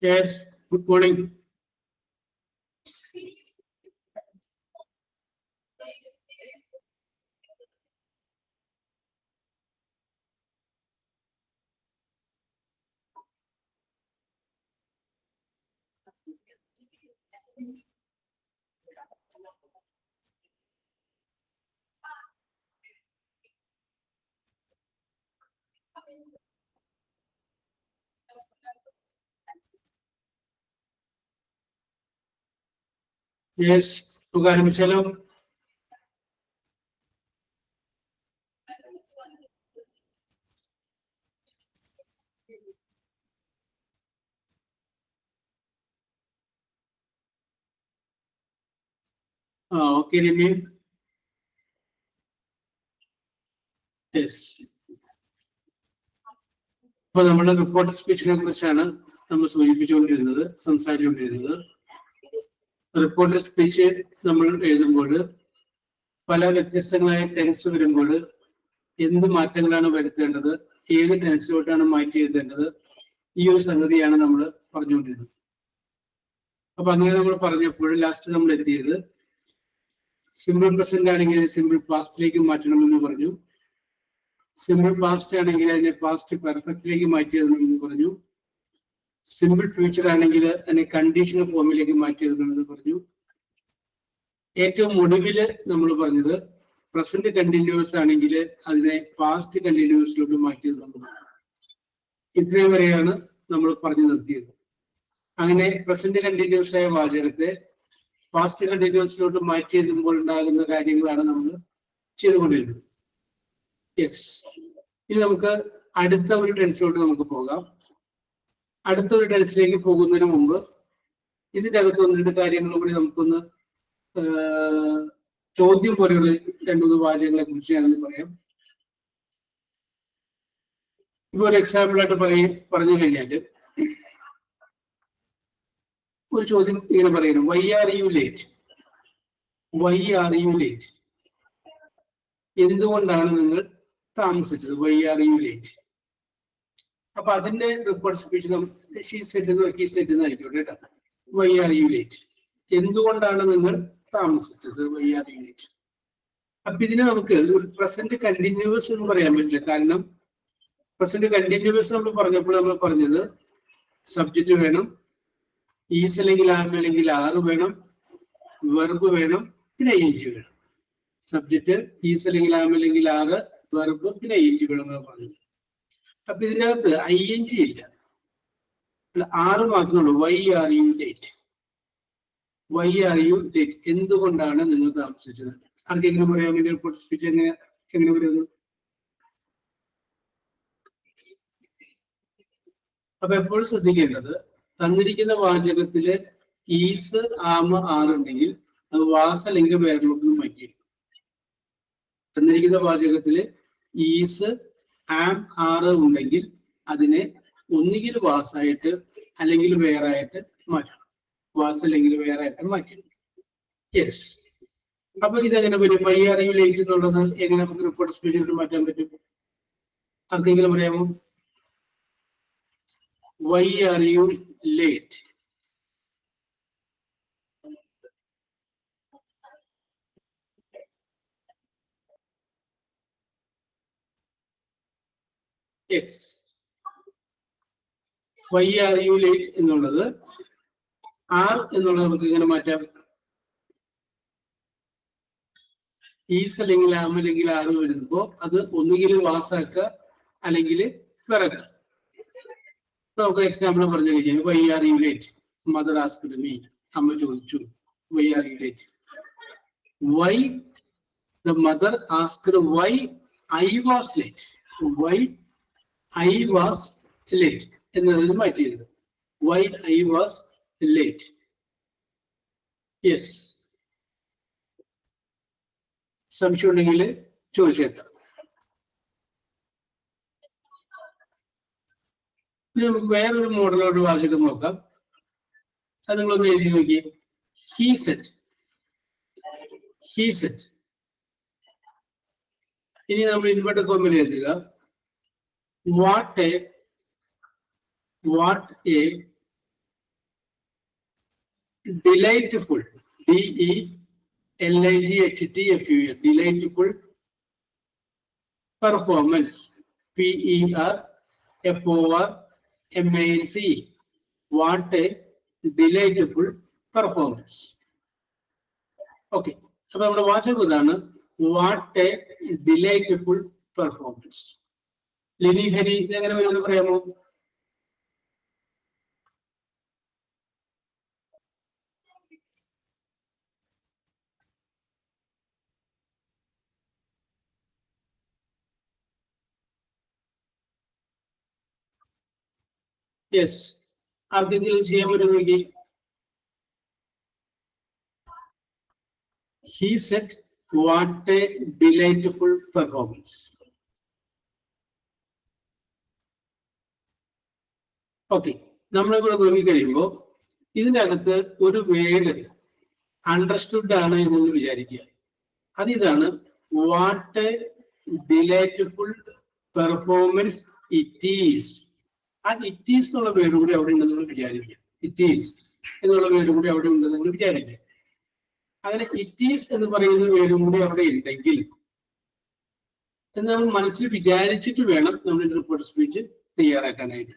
Yes, good morning. Yes, ആരംഭിച്ചാലോ? Okay Ramya. Yes, അപ്പൊ നമ്മുടെ റിപ്പോർട്ട് സ്പീച്ചിനെ കുറിച്ചാണ് നമ്മൾ സംസാരിച്ചുകൊണ്ടിരുന്നത്. റിപ്പോർട്ട് സ്പീച്ച് നമ്മൾ എഴുതുമ്പോൾ പല വ്യത്യസ്തങ്ങളായ ടെൻസ് വരുമ്പോൾ എന്ത് മാറ്റങ്ങളാണ് വരുത്തേണ്ടത്, ഏത് ടെൻസിലോട്ടാണ് മാറ്റി എഴുതേണ്ടത്, ഈ ഒരു സംഗതിയാണ് നമ്മൾ പറഞ്ഞുകൊണ്ടിരുന്നത്. അപ്പൊ അങ്ങനെ നമ്മൾ പറഞ്ഞപ്പോൾ ലാസ്റ്റ് നമ്മൾ എത്തിയത് സിമ്പിൾ പ്രസന്റ് ആണെങ്കിൽ സിമ്പിൾ പാസ്റ്റിലേക്ക് മാറ്റണമെന്ന് പറഞ്ഞു. സിമ്പിൾ പാസ്റ്റ് ആണെങ്കിൽ അതിനെ പാസ്റ്റ് പെർഫെക്റ്റിലേക്ക് മാറ്റി എഴുതണമെന്ന് പറഞ്ഞു. സിമ്പിൾ ഫ്യൂച്ചർ ആണെങ്കിൽ അതിനെ കണ്ടീഷണൽ ഫോമിലേക്ക് മാറ്റി എഴുതണമെന്ന് പറഞ്ഞു. ഏറ്റവും ഒടുവില് നമ്മൾ പറഞ്ഞത് പ്രസന്റ് കണ്ടിന്യൂസ് ആണെങ്കിൽ അതിനെ പാസ്റ്റ് കണ്ടിന്യൂസിലോട്ട് മാറ്റി എഴുതണമെന്ന് പറഞ്ഞു. ഇത്രയും വരെയാണ് നമ്മൾ പറഞ്ഞു നിർത്തിയത്. അങ്ങനെ പ്രസന്റ് കണ്ടിന്യൂസ് ആയ വാചകത്തെ പാസ്റ്റ് കണ്ടിന്യൂസിലോട്ട് മാറ്റി എഴുതുമ്പോൾ ഉണ്ടാകുന്ന കാര്യങ്ങളാണ് നമ്മൾ ചെയ്തുകൊണ്ടിരുന്നത്. യെസ്, ഇനി നമുക്ക് അടുത്ത ഒരു ടെൻസിലോട്ട് നമുക്ക് പോകാം. അടുത്ത ഒരു ടെൻസിലേക്ക് പോകുന്നതിന് മുമ്പ് ഇതിന്റെ അകത്ത് ഒന്ന് രണ്ട് കാര്യങ്ങളും കൂടി നമുക്കൊന്ന് ചോദ്യം പോലെയുള്ള രണ്ടു മൂന്ന് വാചകങ്ങളെ കുറിച്ച് ഞാനൊന്ന് പറയാം. ഇപ്പൊ ഒരു എക്സാമ്പിൾ ആയിട്ട് പറഞ്ഞു കഴിഞ്ഞാല് ഒരു ചോദ്യം ഇങ്ങനെ പറയുന്നു, why are you late? Why are you late? എന്തുകൊണ്ടാണ് നിങ്ങൾ താമസിച്ചത്? Why are you late? അപ്പൊ അതിന്റെ report speech she said he said എന്നായിരിക്കും കേട്ടോ. Why are you late? എന്തുകൊണ്ടാണ് നിങ്ങൾ താമസിച്ചത്? Why are you late? അപ്പൊ ഇതിന് നമുക്ക് ഒരു പ്രസന്റ് കണ്ടിന്യൂസ് എന്ന് പറയാൻ പറ്റില്ല. കാരണം പ്രസന്റ് കണ്ടിന്യൂസ് നമ്മൾ പറഞ്ഞപ്പോൾ നമ്മൾ പറഞ്ഞത് സബ്ജക്റ്റ് വേണം, ഈസ് അല്ലെങ്കിൽ ആം അല്ലെങ്കിൽ ആറ് വേണം, വെർബ് വേണം, പിന്നെ ഐഎൻജി വേണം. സബ്ജക്റ്റ് ഈസ് അല്ലെങ്കിൽ ആം അല്ലെങ്കിൽ ആറ്, വെർബ് പിന്നെ ഐഎൻജി വേണം എന്നാണ് പറഞ്ഞത്. അപ്പൊ ഇതിനകത്ത് ഐഎൻജി ഇല്ല, ആറ് മാത്രമേ ഉള്ളൂ. Why are you late? Why are you late? എന്തുകൊണ്ടാണ് നിങ്ങൾ താമസിച്ചത്? ആർക്കെങ്കിലും പറയാൻ വേണ്ടി റിപ്പോർട്ട് സ്പീച്ച് എങ്ങനെ വരുന്നത്? അപ്പൊ എപ്പോഴും ശ്രദ്ധിക്കേണ്ടത്, തന്നിരിക്കുന്ന വാചകത്തില് ഈസ് ആം ആറുണ്ടെങ്കിൽ അത് വാസ് അല്ലെങ്കിൽ വേറൊന്നും മാറ്റിയിരിക്കും. തന്നിരിക്കുന്ന വാചകത്തില് ഈസ് ആം ആറ് ഉണ്ടെങ്കിൽ അതിനെ ഒന്നുകിൽ വാസായിട്ട് അല്ലെങ്കിൽ വേറായിട്ട് മാറ്റണം. വാസ് അല്ലെങ്കിൽ വേറെ ആയിട്ട് മാറ്റണം. യെസ്, അപ്പൊ ഇതെങ്ങനെ വരും? വൈ ആർ യു ലേറ്റ് എന്നുള്ളത് എങ്ങനെ നമുക്ക് റിപ്പോർട്ട് സ്പീച്ചിൽ മാറ്റാൻ പറ്റും? ആർക്കെങ്കിലും പറയാമോ? Why are you late? Yes, why are you late എന്നുള്ളത് ആർ എന്നുള്ളത് നമുക്ക് ഇങ്ങനെ മാറ്റാം. ഈസ് അല്ലെങ്കിൽ ആം അല്ലെങ്കിൽ ആറ് വരുമ്പോ അത് ഒന്നുകിൽ വാസാക്കുക അല്ലെങ്കിൽ വിറക്കുക. നമുക്ക് എക്സാമ്പിൾ പറഞ്ഞു കഴിഞ്ഞാൽ why are you late? Mother asked me. അമ്മ ചോദിച്ചു why are you late? Why the mother asked why I was late? Why I was late എന്നതിന് മാറ്റിയത് why I was late. Yes, സംശയം ഉണ്ടെങ്കിൽ ചോദിച്ചേക്കാം. ഇനി നമുക്ക് വേറൊരു മോഡലോട് വാചകം നോക്കാം. അത് നിങ്ങളൊന്ന് എഴുതി നോക്കി. He said. He said. ഇനി നമ്മൾ ഇൻവെർട്ടഡ് കോമയിൽ എഴുതുക. What a delightful, D-E-L-I-G-H-T-F-U-L, delightful performance, P-E-R-F-O-R-M-A-N-C-E. What a delightful performance. Okay. അപ്പൊ നമ്മുടെ വാചകം ഇതാണ്. What a delightful performance. Lini Hari എങ്ങനെ വരുമെന്ന് പറയാമോ? യെസ്, ആർക്കെങ്കിലും ചെയ്യാൻ പറ്റുമെങ്കിൽ. He said, what a delightful performance. Okay, നമ്മളിവിടെ നോക്കിക്കഴിയുമ്പോ ഇതിന്റെ അകത്ത് ഒരു വേർഡ് അണ്ടർസ്റ്റുഡ് ആണ് എന്ന് വിചാരിക്കുക. അതിതാണ് what a delightful performance it is. ആ ഇറ്റ് ഈസ് എന്നുള്ള വേർഡ് കൂടി അവിടെ ഉണ്ടെന്ന് നിങ്ങൾ വിചാരിക്കുക. ഇറ്റ് ഈസ് എന്നുള്ള വേർഡ് കൂടി അവിടെ ഉണ്ടെന്ന് നിങ്ങൾ വിചാരിക്കുക. അങ്ങനെ ഇറ്റ് ഈസ് എന്ന് പറയുന്ന വേർഡും കൂടി അവിടെ ഉണ്ടെങ്കിൽ നമ്മൾ മനസ്സിൽ വിചാരിച്ചിട്ട് വേണം നമ്മൾ റിപ്പോർട്ട് സ്പീച്ച് തയ്യാറാക്കാനായിട്ട്.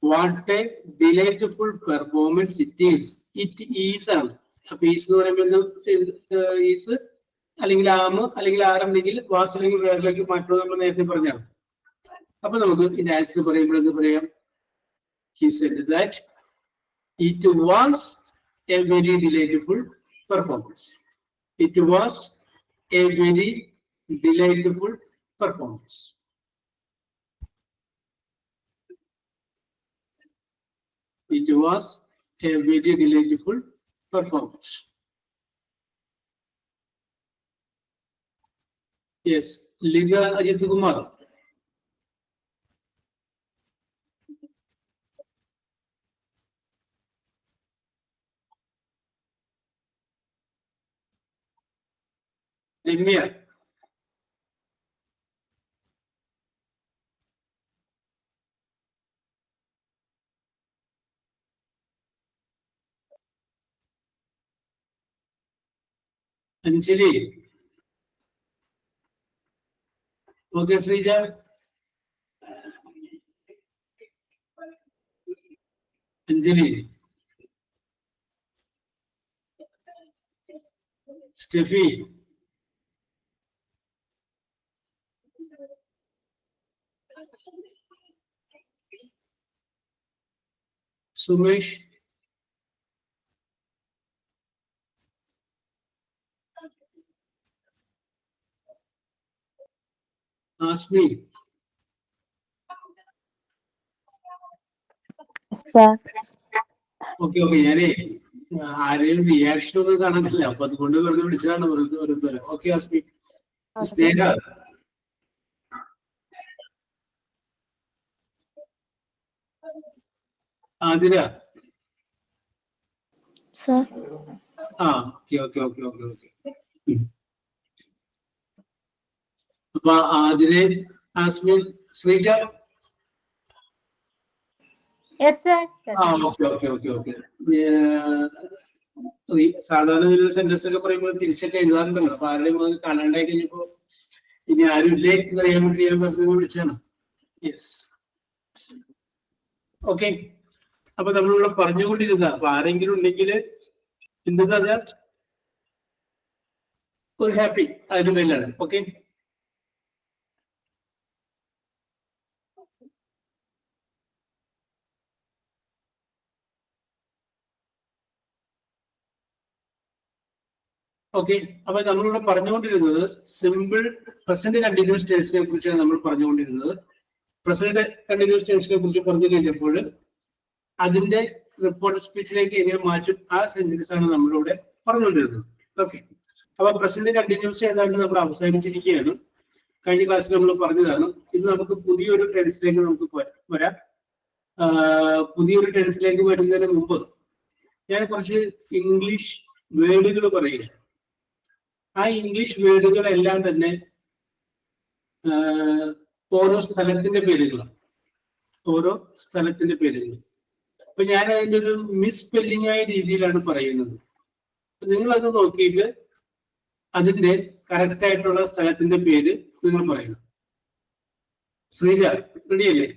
What a delightful performance it is. It is ആണ്. അപ്പൊ ഈസ് എന്ന് പറയുമ്പോൾ ഈസ് അല്ലെങ്കിൽ ആം അല്ലെങ്കിൽ ആറുണ്ടെങ്കിൽ വാസ് അല്ലെങ്കിൽ വേറിലേക്ക് മാറ്റണം നമ്മൾ നേരത്തെ പറഞ്ഞാണ്. അപ്പൊ നമുക്ക് ഇതിന്റെ ആൻസർ പറയുമ്പോൾ എന്ത് പറയാം? He said that it was a very delightful performance. It was a very delightful performance. It was a very delightful performance. Yes, Liga Ajit Kumar. Limia. Anjali. Okay, Srija. Anjali. Steffi. Sumesh. Asmi. Okay okay, ഞാനേ ആരെയും reaction ഒന്നും കാണാനില്ല, അപ്പൊ അതുകൊണ്ട് വെറുതെ വിളിച്ചതാണ് ഓരോരുത്തരെ. Okay Asmi. Sneha. Athira. ആ okay okay okay okay okay. അപ്പൊ ആതിരെ, ആസ്മി, ശ്രീജ. ആ ഓക്കെ ഓക്കെ ഓക്കെ ഓക്കെ. സാധാരണ ഒരു സെന്റൻസ് ഒക്കെ പറയുമ്പോൾ തിരിച്ചൊക്കെ എഴുതാറുണ്ടല്ലോ, അപ്പൊ ആരുടെയും അത് കാണാണ്ടായി കഴിഞ്ഞപ്പോ ഇനി ആരും ഇല്ലേ എന്നറിയാൻ വേണ്ടി ഞാൻ വെറുതെ വിളിച്ചാണ്. Yes, okay. അപ്പൊ നമ്മളിവിടെ പറഞ്ഞുകൊണ്ടിരുന്ന, അപ്പൊ ആരെങ്കിലും ഉണ്ടെങ്കിൽ എന്താ ഒരു ഹാപ്പി അതിന്റെ മേലാണ്. Okay, okay. അപ്പൊ നമ്മളിവിടെ പറഞ്ഞുകൊണ്ടിരുന്നത് സിമ്പിൾ പ്രസന്റ് കണ്ടിന്യൂസ് ടെൻസിനെ കുറിച്ചാണ് നമ്മൾ പറഞ്ഞുകൊണ്ടിരുന്നത്. പ്രസന്റ് കണ്ടിന്യൂസ് ടെൻസിനെ കുറിച്ച് പറഞ്ഞു കഴിഞ്ഞപ്പോൾ അതിന്റെ റിപ്പോർട്ട് സ്പീച്ചിലേക്ക് എങ്ങനെ മാറ്റും ആ സെന്റൻസ് ആണ് നമ്മളിവിടെ പറഞ്ഞുകൊണ്ടിരുന്നത്. ഓക്കെ, അപ്പൊ പ്രസന്റ് കണ്ടിന്യൂസ് ഏതാണ്ട് നമ്മൾ അവസാനിച്ചിരിക്കുകയാണ്. കഴിഞ്ഞ ക്ലാസ്സിൽ നമ്മൾ പറഞ്ഞതാണ്. ഇത് നമുക്ക് പുതിയൊരു ടെൻസിലേക്ക് നമുക്ക് വരാം. പുതിയൊരു ടെൻസിലേക്ക് വരുന്നതിന് മുമ്പ് ഞാൻ കുറച്ച് ഇംഗ്ലീഷ് വേർഡുകൾ പറയുക. ആ ഇംഗ്ലീഷ് വേർഡുകളെല്ലാം തന്നെ ഓരോ സ്ഥലത്തിന്റെ പേരുകളാണ്. ഓരോ സ്ഥലത്തിന്റെ പേരുകൾ. അപ്പൊ ഞാൻ അതിൻ്റെ ഒരു മിസ്പെല്ലിംഗ് ആയ രീതിയിലാണ് പറയുന്നത്. നിങ്ങളത് നോക്കിയിട്ട് അതിന്റെ കറക്റ്റ് ആയിട്ടുള്ള സ്ഥലത്തിന്റെ പേര് നിങ്ങൾ പറയണം. ശ്രീജ റെഡിയല്ലേ?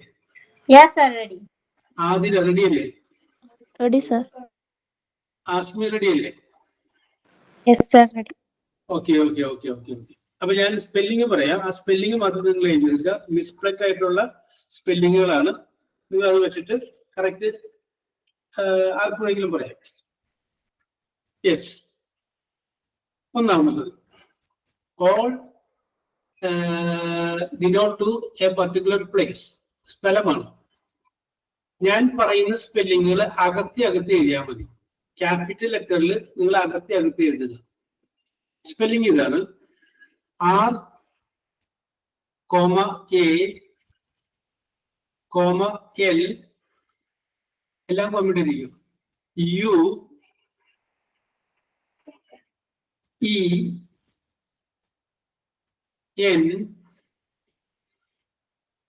ആദില റെഡിയല്ലേ? Ready sir. ആസ്മി റെഡിയല്ലേ? Okay okay okay okay okay. അപ്പൊ ഞാൻ സ്പെല്ലിംഗ് പറയാം. ആ സ്പെല്ലിംഗ് മാത്രം നിങ്ങൾ എഴുതിയെടുക്കുക. മിസ്പ്ലക്ക് ആയിട്ടുള്ള സ്പെല്ലിങ്ങുകളാണ്. നിങ്ങൾ അത് വെച്ചിട്ട് കറക്റ്റ് ആർക്കെങ്കിലും പറയാം. യെസ്. ഒന്നാമത് all denote to a particular place. സ്ഥലമാണ്. ഞാൻ പറയുന്ന സ്പെല്ലിങ്ങുകൾ അകത്തി എഴുതിയാൽ മതി. ക്യാപിറ്റൽ ലെറ്ററിൽ നിങ്ങൾ അകത്തി എഴുതുക. സ്പെല്ലിംഗ് ഇതാണ്: R, A, L എല്ലാം കോമന്റ് ചെയ്തിരിക്കും. U, E, N,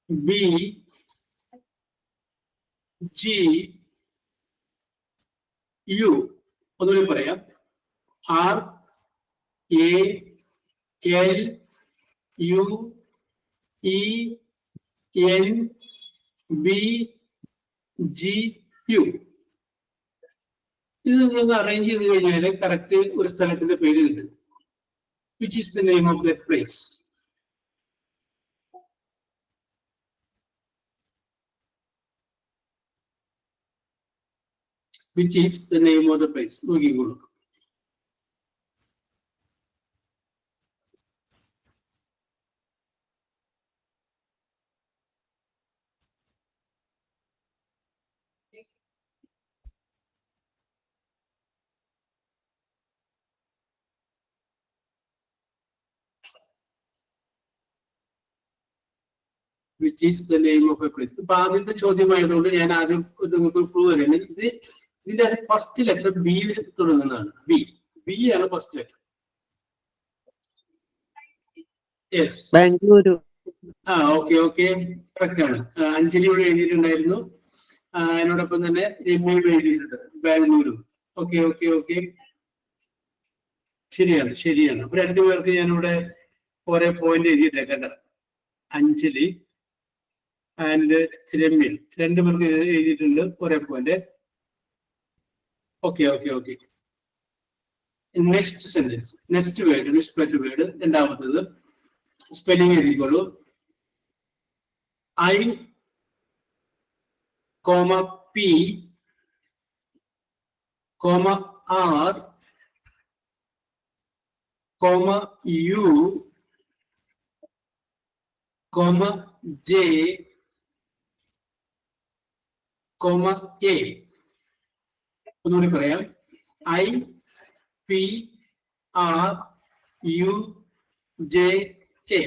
B, G, U. ഒന്നുകൂടി പറയാം: R, A, L, U, E, N, B, G, U. ഇത് നിങ്ങളൊന്ന് അറേഞ്ച് ചെയ്ത് കഴിഞ്ഞാൽ കറക്റ്റ് ഒരു സ്ഥലത്തിന്റെ പേര് കിട്ടും. Which is the name of the place? Which is the name of the place? നോക്കിക്കോളൂ. Which is the name of a place? ഇപ്പൊ ആദ്യത്തെ ചോദ്യമായതുകൊണ്ട് ഞാൻ ആദ്യം നിങ്ങൾക്ക് ക്ലൂ തരുന്നത്. ഇതിന്റെ ഫസ്റ്റ് ലെറ്റർ ബി തുടങ്ങുന്നതാണ്. ബി ആണ് first letter. Yes, Bengaluru. Okay okay, correct ആണ്. അഞ്ജലി ഇവിടെ എഴുതിയിട്ടുണ്ടായിരുന്നു. അതിനോടൊപ്പം തന്നെ രമ്യ എഴുതിയിട്ടുണ്ട് ബാംഗ്ലൂരു. ഓക്കെ ഓക്കെ ഓക്കെ, ശരിയാണ് ശരിയാണ്. അപ്പൊ രണ്ടുപേർക്ക് ഞാനിവിടെ ഓരോ പോയിന്റ് എഴുതിയിട്ടേക്കണ്ട. അഞ്ജലി ആൻഡ് രമ്യ രണ്ടുപേർക്ക് എഴുതിയിട്ടുണ്ട് ഒരേ point. Okay okay okay. Next sentence, next word, next word രണ്ടാമത്തത് spelling എഴുതിക്കോളൂ. I, P, R, U, J, A. ഒന്നുകൂടി പറയാം: I, P, R, U, J, A.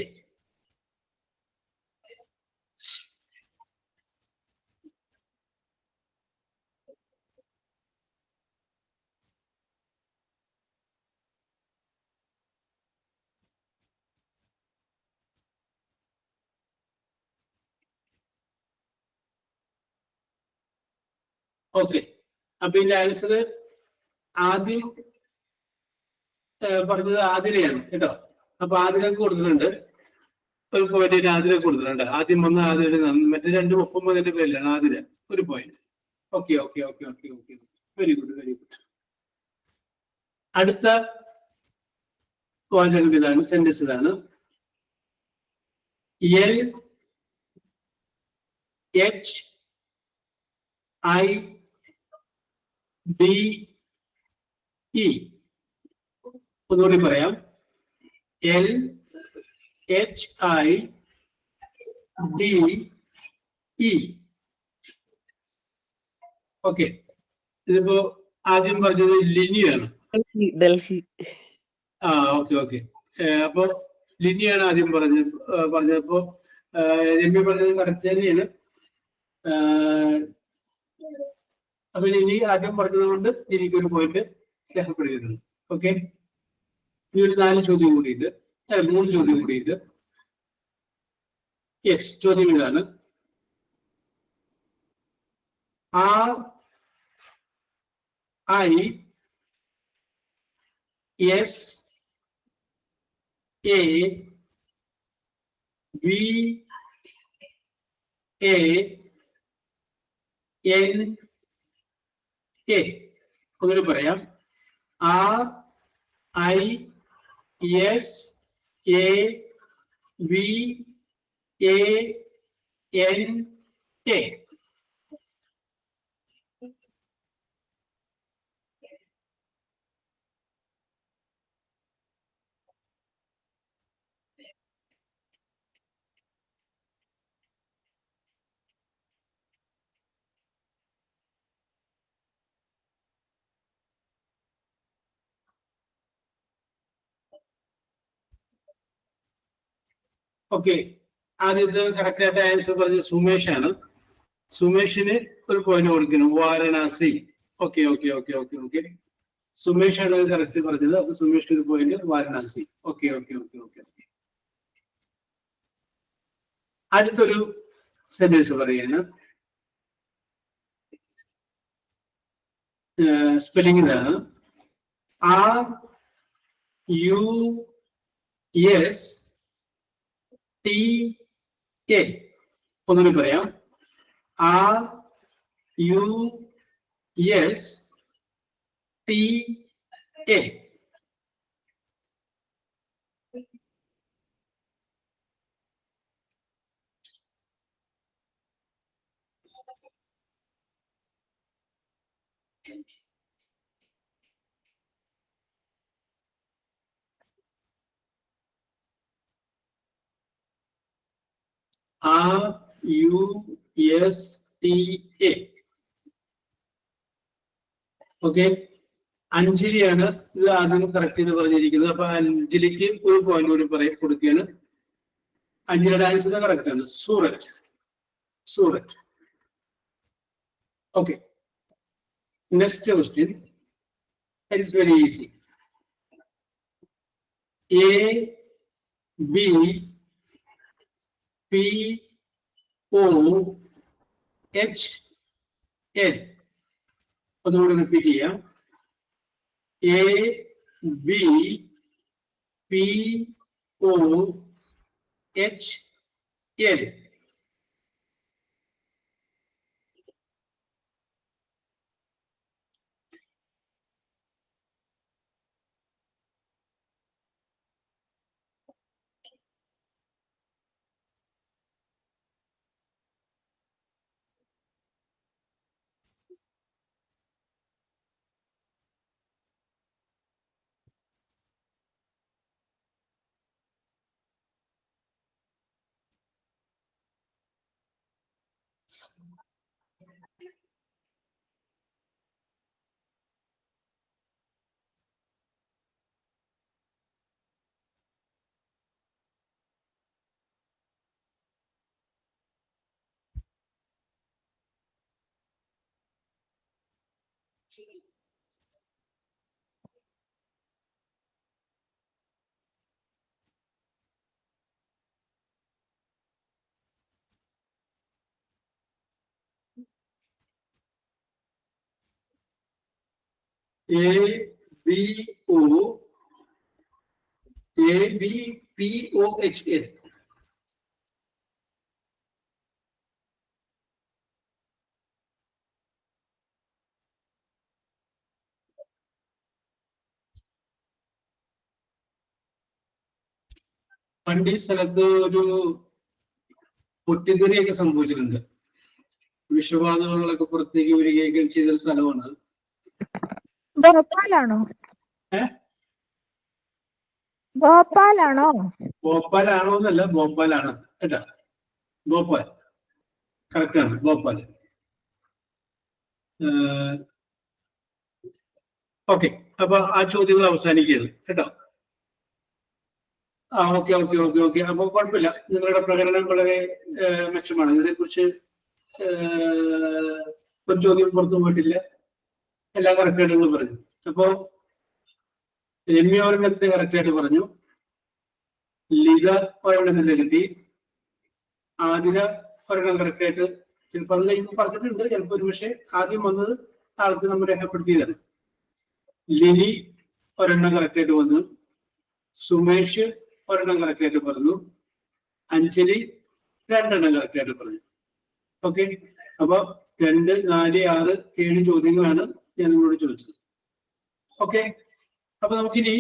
Okay. അപ്പൊ ഇതിന്റെ ആൻസർ ആദ്യം പറഞ്ഞത് ആതിരയാണ് കേട്ടോ. അപ്പൊ ആതിരക്ക് കൊടുത്തിട്ടുണ്ട് ഒരു പോയിന്റ്. ആതിരക്ക് കൊടുത്തിട്ടുണ്ട്. ആദ്യം വന്ന ആതിര, മറ്റേ രണ്ടും ഒപ്പം വന്നതിന്റെ പേരിലാണ് ആതിര. ഒരു point. Okay okay okay okay okay, very good very good. അടുത്ത വാചകം ഇതാണ്, സെന്റൻസ് ഇതാണ്: L, H, I, D, E. ഒന്നുകൂടി പറയാം: L, H, I, D, E. Okay. ഇതിപ്പോ ആദ്യം പറഞ്ഞത് ലിനിയാണ്. ഡൽഹി. Okay okay. അപ്പൊ ലിനിയാണ് ആദ്യം പറഞ്ഞപ്പോ രമ്യ പറഞ്ഞത് കറക്റ്റ് തന്നെയാണ്. അപ്പൊ ഇനി ആദ്യം പറഞ്ഞത് കൊണ്ട് എനിക്കൊരു പോയിന്റ് രേഖപ്പെടുത്തിയിട്ടുണ്ട്. ഓക്കെ, ഇനി ഒരു 4 ചോദ്യം കൂടിയുണ്ട്, 3 ചോദ്യം കൂടിയുണ്ട്. യെസ്, ചോദ്യം ഇതാണ്. RISAVANA ഒന്നുകൂടി പറയാം. RISAVANA. ഓക്കെ, ആദ്യത്തെ കറക്റ്റ് ആയിട്ട് ആൻസർ പറഞ്ഞത് സുമേഷ് ആണ്. സുമേഷിന് ഒരു പോയിന്റ് കൊടുക്കണം, Varanasi. Okay okay okay okay okay, Sumesh ആണ് കറക്റ്റ് പറഞ്ഞത്. അപ്പൊ സുമേഷിന് ഒരു point, Varanasi. Okay okay okay okay okay. അടുത്തൊരു സെന്റൻസ് പറയാണ്. സ്പെല്ലിംഗ് ഇതാണ്. RUSTA. ഒന്നുകൂടി പറയാം. RUSTA. RUSTA. ഓക്കെ, അഞ്ജലിയാണ് ഇത് ആദ്യം കറക്റ്റ് ചെയ്ത് പറഞ്ഞിരിക്കുന്നത്. അപ്പൊ അഞ്ജലിക്ക് ഒരു പോയിന്റ് കൂടി കൊടുക്കുകയാണ്. അഞ്ജലിയുടെ ആൻസർ കറക്റ്റ് ആണ്, Surat. Surat. Okay, next question. It is very easy. ABPOHL. ഒന്നുകൂടി റിപ്പീറ്റ് ചെയ്യാം. ABPOHL. ABPOHL. പണ്ട് ഈ സ്ഥലത്ത് ഒരു പൊട്ടിത്തെറിയൊക്കെ സംഭവിച്ചിട്ടുണ്ട്. വിഷവാതകങ്ങളൊക്കെ പുറത്തേക്ക് വരികയൊക്കെ ചെയ്ത സ്ഥലമാണ്. ഭോപ്പാലാണോ? ഭോപ്പാലാണോ? ഭോപ്പാലാണോ എന്നല്ല, ഭോപ്പാലാണ് കേട്ടാ. ഭോപ്പാൽ കറക്റ്റ് ആണ്, ഭോപ്പാൽ. ഓക്കെ, അപ്പൊ ആ ചോദ്യങ്ങൾ അവസാനിക്കുകയാണ് കേട്ടോ. Okay okay okay okay. അപ്പൊ കുഴപ്പമില്ല, നിങ്ങളുടെ പ്രകടനം വളരെ മെച്ചമാണ്. ഇതിനെക്കുറിച്ച് ഒരു ചോദ്യം പുറത്തു പോയിട്ടില്ല, എല്ലാം കറക്റ്റ് ആയിട്ട് നിങ്ങൾ പറഞ്ഞു. അപ്പോ രമ്യ ഒരെണ്ണത്തിന്റെ കറക്റ്റ് ആയിട്ട് പറഞ്ഞു, ലിത ഒരെണ്ണത്തിന്റെ കിട്ടി, ആതിര ഒരെണ്ണം കറക്റ്റ് ആയിട്ട് ചിലപ്പോൾ അത് കഴിഞ്ഞ് പറഞ്ഞിട്ടുണ്ട്, ചിലപ്പോൾ ഒരു പക്ഷേ ആദ്യം വന്നത് ആൾക്ക് നമ്മൾ രേഖപ്പെടുത്തിയതാണ്. ലിനി ഒരെണ്ണം കറക്റ്റ് ആയിട്ട് വന്നു, സുമേഷ് ഒരെണ്ണം കറക്റ്റ് ആയിട്ട് പറഞ്ഞു, അഞ്ജലി 2 എണ്ണം കറക്റ്റ് ആയിട്ട് പറഞ്ഞു. ഓക്കെ, അപ്പൊ 2, 4, 6, 7 ചോദ്യങ്ങളാണ് ഞാൻ നിങ്ങളോട് ചോദിച്ചത്. ഓക്കെ, അപ്പൊ നമുക്കിനി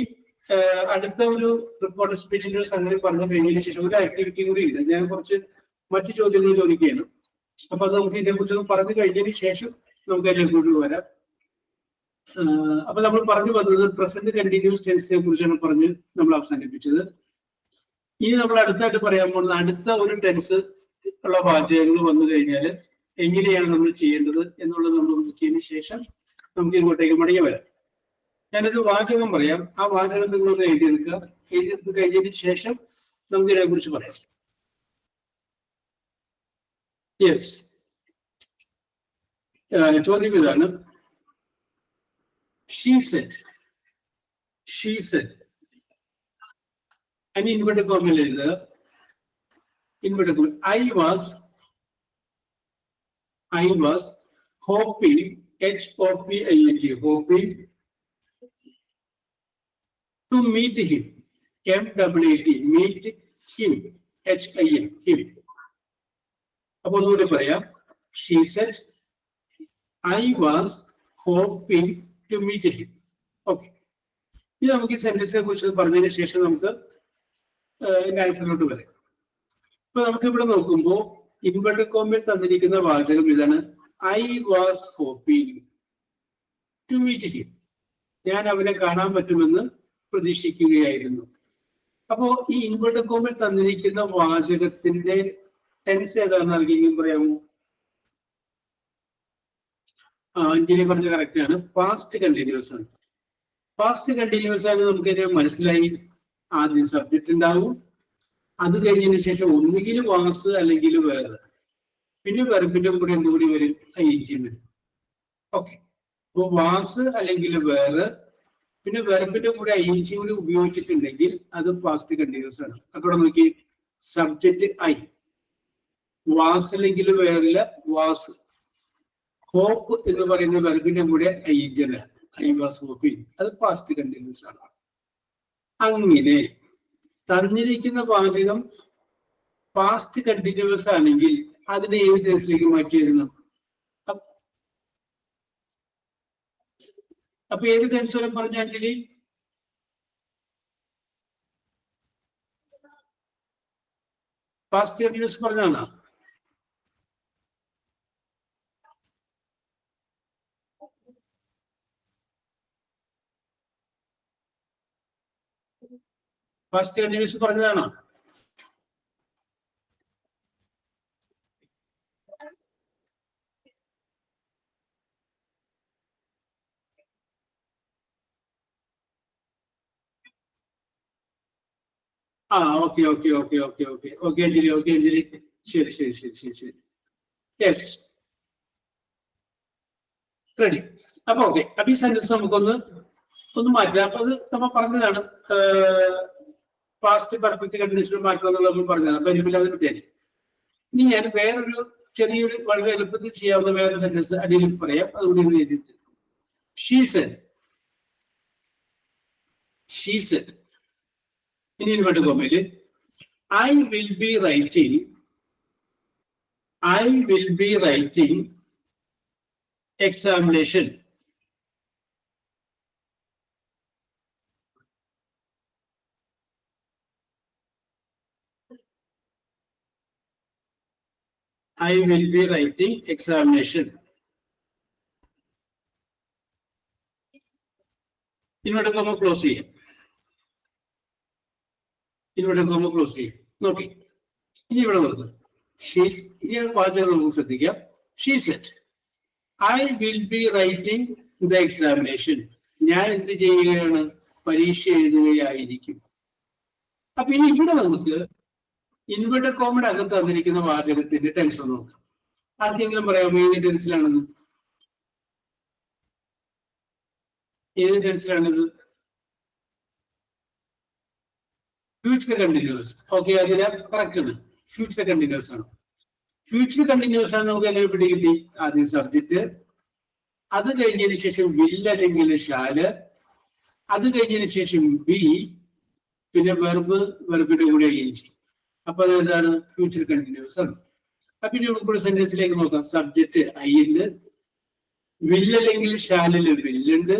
അടുത്ത ഒരു റിപ്പോർട്ട് സ്പീച്ചിന്റെ ഒരു സംഗതി പറഞ്ഞു കഴിഞ്ഞതിന് ശേഷം ഒരു ആക്ടിവിറ്റി കൂടി ഇല്ല. ഞാൻ കുറച്ച് മറ്റു ചോദ്യങ്ങൾ ചോദിക്കുകയാണ്. അപ്പൊ അത് നമുക്ക് ഇതിനെക്കുറിച്ച് പറഞ്ഞു കഴിഞ്ഞതിന് ശേഷം നമുക്ക് അതിലേക്ക് വരാം. അപ്പൊ നമ്മൾ പറഞ്ഞു വന്നത് പ്രസന്റ് കണ്ടിന്യൂസ് ടെൻസിനെ കുറിച്ചാണ് പറഞ്ഞ് നമ്മൾ അവസാനിപ്പിച്ചത്. ഇനി നമ്മൾ അടുത്തായിട്ട് പറയാൻ പോകുന്നത് അടുത്ത ഒരു ടെൻസ് ഉള്ള വാചകങ്ങൾ വന്നു കഴിഞ്ഞാൽ എങ്ങനെയാണ് നമ്മൾ ചെയ്യേണ്ടത് എന്നുള്ളത് നമ്മൾ നോക്കിയതിന് ശേഷം നമുക്ക് ഇങ്ങോട്ടേക്ക് മടങ്ങി വരാം. ഞാനൊരു വാചകം പറയാം, ആ വാചകം നിങ്ങളൊന്ന് എഴുതിയെടുക്കുക. എഴുതിയെടുത്ത് കഴിഞ്ഞതിന് ശേഷം നമുക്ക് ഇതിനെ കുറിച്ച് പറയാം. യെസ്, ചോദ്യം ഇതാണ്. She said. And inverted comma എഴുതുക. Inverted comma. I was hoping, HOPING, hoping to meet him. MWT, meet him, HIM, him. അപ്പൊ ഒന്നുകൂടി പറയാം. She said, I was hoping to meet him. Okay, ഇത് നമുക്ക് ഈ സെന്റൻസിനെ കുറിച്ച് പറഞ്ഞതിന് ശേഷം നമുക്ക് ആൻസറിലോട്ട് വരാം. ഇപ്പൊ നമുക്ക് ഇവിടെ നോക്കുമ്പോൾ ഇൻവെർട്ടഡ് കോമയിൽ തന്നിരിക്കുന്ന വാചകം ഇതാണ്. I was hoping to meet him. ഞാൻ അവനെ കാണാൻ പറ്റുമെന്ന് പ്രതീക്ഷിക്കുകയായിരുന്നു. അപ്പോ ഈ ഇൻവെർട്ടഡ് കോമയിൽ തന്നിരിക്കുന്ന വാചകത്തിന്റെ ടെൻസ് ഏതാണെന്ന് ആർക്കെങ്കിലും പറയാമോ? അഞ്ജലി പറഞ്ഞ കറക്റ്റ് ആണ്, പാസ്റ്റ് കണ്ടിന്യൂസ് ആണ്. പാസ്റ്റ് കണ്ടിന്യൂസ് ആണ് നമുക്ക് മനസ്സിലായി. ആദ്യം സബ്ജക്റ്റ് ഉണ്ടാവും, അത് കഴിഞ്ഞതിന് ശേഷം ഒന്നുകിൽ വാസ് അല്ലെങ്കിൽ വേറെ, പിന്നെ വെർബിന്റെ കൂടെ എന്തുകൂടി വരും? ing വരും. ഓക്കെ, അപ്പൊ വാസ് അല്ലെങ്കിൽ വേറെ, പിന്നെ വെർബിന്റെ കൂടെ ing കൂടി ഉപയോഗിച്ചിട്ടുണ്ടെങ്കിൽ അത് പാസ്റ്റ് കണ്ടിന്യൂസ് ആണ്. അപ്പോൾ നോക്കി, സബ്ജക്റ്റ് ഐ, വാസ് അല്ലെങ്കിൽ വേറില്ല, വാസ്. ഹോപ്പ് എന്ന് പറയുന്ന വെർബിന്റെ കൂടെ ing, ഐ വാസ് ഹോപ്പിംഗ്, അത് പാസ്റ്റ് കണ്ടിന്യൂസ് ആണ്. അങ്ങനെ തന്നിരിക്കുന്ന വാചകം പാസ്റ്റ് കണ്ടിന്യൂസ് ആണെങ്കിൽ അതിനെ ഏത് ടെൻസിലേക്ക് മാറ്റിയിരുന്നു? അപ്പൊ ഏത് ടെൻസ് വരെ പറഞ്ഞ അഞ്ജലി? പാസ്റ്റ് കണ്ടിന്യൂസ് പറഞ്ഞാണോ? പാസ്റ്റ് കണ്ടിന്യൂസ് പറഞ്ഞതാണോ? ഓക്കെ അഞ്ജലി, അഞ്ജലി, ശരി. Yes, ready. അപ്പൊ ഓക്കെ, അപ്പൊ ഈ സെന്റൻസ് നമുക്കൊന്ന് മാറ്റാം. അപ്പൊ അത് നമ്മൾ പറഞ്ഞതാണ്, പാസ്റ്റ് പെർഫെക്റ്റ് കണ്ടിന്യൂഷൻ മാറ്റം എന്നുള്ളത് നമ്മൾ പറഞ്ഞതാണ്. അപ്പൊ അതിനെ പറ്റിയാൽ ഇനി ഞാൻ വേറൊരു ചെറിയൊരു വളരെ എളുപ്പത്തിൽ ചെയ്യാവുന്ന വേറൊരു സെന്റൻസ് അടിയിൽ പറയാം. അതുകൂടി എഴുതിയിട്ട് She said. ഇനി inverted കോമയിൽ I will be writing examination. I will be writing examination. Inverted comma close ചെയ്യാം. നോക്കി, ഇനി ഇവിടെ നോക്കുക. ഈ വാചകം നമുക്ക് ശ്രദ്ധിക്കാം. She said, I will be writing the examination. ഞാൻ എന്ത് ചെയ്യുകയാണ്? പരീക്ഷ എഴുതുകയായിരിക്കും. അപ്പൊ ഇനി ഇവിടെ നമുക്ക് ഇൻവെർട്ടഡ് കോമയുടെ അകത്ത് തന്നിരിക്കുന്ന വാചകത്തിന്റെ ടെൻസ് നോക്കാം. ആർക്കെങ്കിലും പറയാമോ ഏത് ടെൻസിലാണെന്ന്? ഏത് ടെൻസിലാണിത്? Future continuous. ഓക്കെ, അതിന് കറക്റ്റ് ആണ്. ഫ്യൂച്ചർ കണ്ടിന്യൂസ് ആണ്. ഫ്യൂച്ചർ കണ്ടിന്യൂസ് ആണ് നമുക്ക് എങ്ങനെ പിടികിട്ടി? ആദ്യം സബ്ജക്റ്റ്, അത് കഴിഞ്ഞതിന് ശേഷം വിൽ അല്ലെങ്കിൽ ഷാല്, അത് കഴിഞ്ഞതിന് ശേഷം ബി, പിന്നെ വെർബ്, വെർബിന്റെ കൂടെ ഇഞ്ചി. അപ്പൊ അതെന്താണ്? ഫ്യൂച്ചർ കണ്ടിന്യൂസ് ആണ്. അപ്പൊ ഇനി നമുക്കിവിടെ സെന്റൻസിലേക്ക് നോക്കാം. സബ്ജക്റ്റ് ഐ ഉണ്ട്, വിൽ അല്ലെങ്കിൽ ഷാലില് വില്ലുണ്ട്,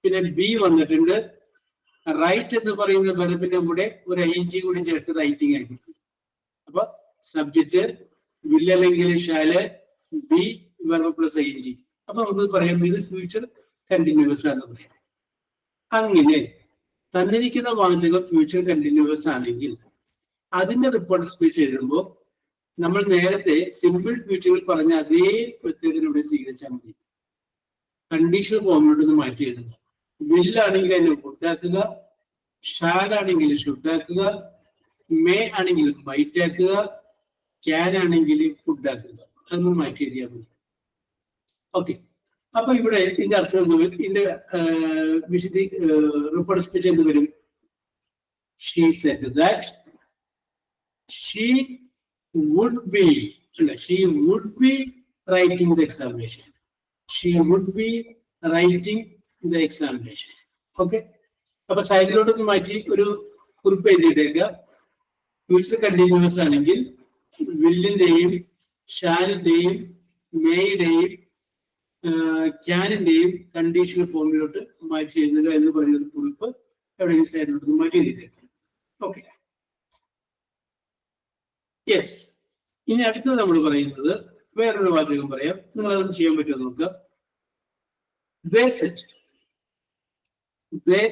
പിന്നെ ബി വന്നിട്ടുണ്ട്, റൈറ്റ് എന്ന് പറയുന്ന വെർബിന്റെ കൂടെ ഒരു ഐ ജി കൂടി ചേർത്ത് റൈറ്റിംഗ് ആയിട്ടുണ്ട്. അപ്പൊ സബ്ജക്റ്റ്, വിൽ അല്ലെങ്കിൽ shall, B, verb plus I G. അപ്പൊ നമുക്ക് പറയാം ഇത് ഫ്യൂച്ചർ കണ്ടിന്യൂസ് ആണെന്ന് പറയാം. അങ്ങനെ തന്നിരിക്കുന്ന വാചകം ഫ്യൂച്ചർ കണ്ടിന്യൂസ് ആണെങ്കിൽ അതിന്റെ റിപ്പോർട്ട് സ്പീച്ച് എഴുതുമ്പോൾ നമ്മൾ നേരത്തെ സിമ്പിൾ ഫ്യൂച്ചറിൽ പറഞ്ഞ അതേ പ്രത്യേകതയിലൂടെ സ്വീകരിച്ചാൽ മതി. കണ്ടീഷണൽ ഫോമിലോട്ടൊന്ന് മാറ്റി എഴുതുക. വില്ലാണെങ്കിൽ അതിനെ ഫുഡാക്കുക, ഷാലാണെങ്കിൽ ഷുഡാക്കുക, മേ ആണെങ്കിൽ മൈറ്റ് ആക്കുക, ക്യാൻ ആണെങ്കിൽ ഫുഡാക്കുക. അതൊന്നും മാറ്റി എഴുതിയാൽ മതി. ഓക്കെ, അപ്പൊ ഇവിടെ ഇതിന്റെ അർത്ഥം എന്ത് വരും? ഇതിന്റെ റിപ്പോർട്ട് സ്പീച്ച് എന്ത് വരും? She said that she would be, അല്ല, she would be writing the examination. She would be writing the examination. Okay, അപ്പൊ സൈഡിലോട്ടൊന്ന് മാറ്റി ഒരു കുറിപ്പ് എഴുതിയിട്ടേക്കുക. ഫ്യൂച്ചർ കണ്ടിന്യൂസ് ആണെങ്കിൽ വില്ലിന്റെയും ഷാലിന്റെയും മേയുടെയും ക്യാനിന്റെയും കണ്ടീഷണൽ ഫോമിലോട്ട് മാറ്റി എഴുതുക എന്ന് പറയുന്ന കുറിപ്പ് എവിടെയെങ്കിലും സൈഡിലോട്ട് മാറ്റി എഴുതിയിട്ടേക്കുക. Okay, yes. ഇനി അടുത്തത് നമ്മൾ പറയുന്നത് വേറൊരു വാചകം പറയാം. നിങ്ങൾ അതൊന്നും ചെയ്യാൻ പറ്റുമോ നോക്കുക. They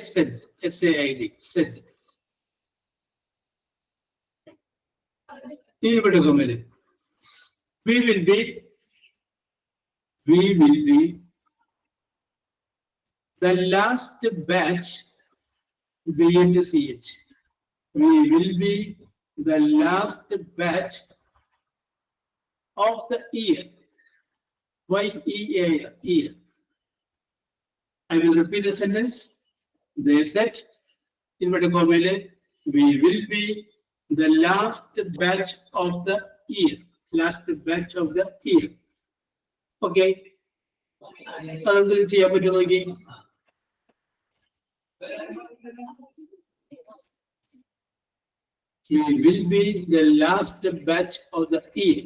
said, SAID, said. ഇവിടെ കൊമ്മല് we will be the last batch, BNTCH. We will be the last batch of the year. year. I will repeat the sentence. They said, in Vatakomele, we will be the last batch of the year. Last batch of the year. Okay. We will be the last batch of the year.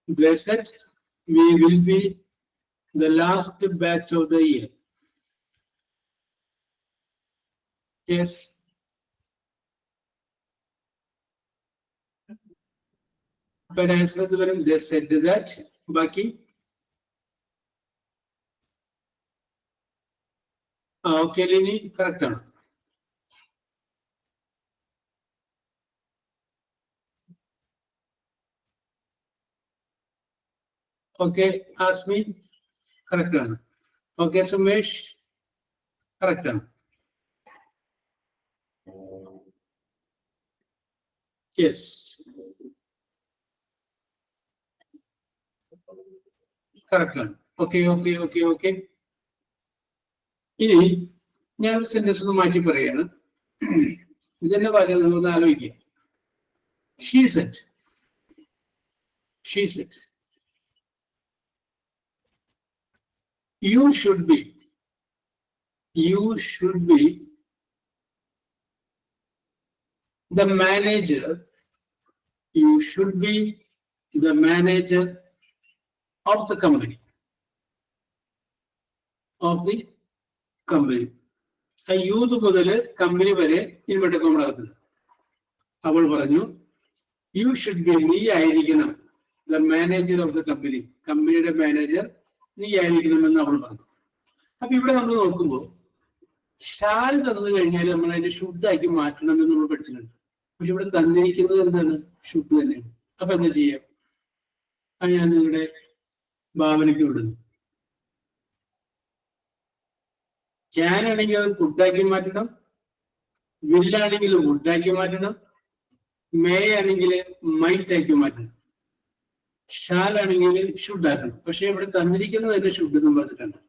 They said, we will be the last batch of the year. Yes. But answer the one, they said that. Baki. Okay, Lini, correct. Okay, ask me. Correct. Okay, Sumesh. Correct. Yes. Correct. Okay. ഇനി ഞാൻ sentence ഒന്ന് മാറ്റി പറയാണ്. ഇതെന്നെ പറഞ്ഞത് നിങ്ങളൊന്ന് ആലോചിക്കുക. She said. You should be the manager. You should be the manager of the company. Youth മുതൽ കമ്പനി വരെ ഇൻവെർട്ടഡ് കോമകളകത്തുണ്ട്. അവൾ പറഞ്ഞു യു ഷുഡ് ബി, നീ ആയിരിക്കണം the manager of the company, കമ്പനിയുടെ മാനേജർ നീ ആയിരിക്കണമെന്ന് അവൾ പറഞ്ഞു. അപ്പൊ ഇവിടെ നമ്മൾ നോക്കുമ്പോൾ ഷാൽ തന്നു കഴിഞ്ഞാൽ നമ്മൾ അതിനെ ശുദ്ധാക്കി മാറ്റണം എന്ന് നമ്മൾ പഠിച്ചിട്ടുണ്ട്. പക്ഷെ ഇവിടെ തന്നിരിക്കുന്നത് എന്താണ്? ശുദ്ധ തന്നെയാണ്. അപ്പൊ എന്താ ചെയ്യാം? അത് ഞാൻ നിങ്ങളുടെ ഭാവനയ്ക്ക് വിടുന്നു. ക്യാൻ ആണെങ്കിൽ അത് ഫുഡാക്കി മാറ്റണം, വില്ലാണെങ്കിൽ വുഡാക്കി മാറ്റണം, മേ ആണെങ്കിൽ മൈറ്റ് ആക്കി മാറ്റണം, ഷാൽ ആണെങ്കിൽ ഷുഡാക്കണം. പക്ഷെ ഇവിടെ തന്നിരിക്കുന്നത് തന്നെ ഷുഡ് എന്നും പറഞ്ഞിട്ടുണ്ട്.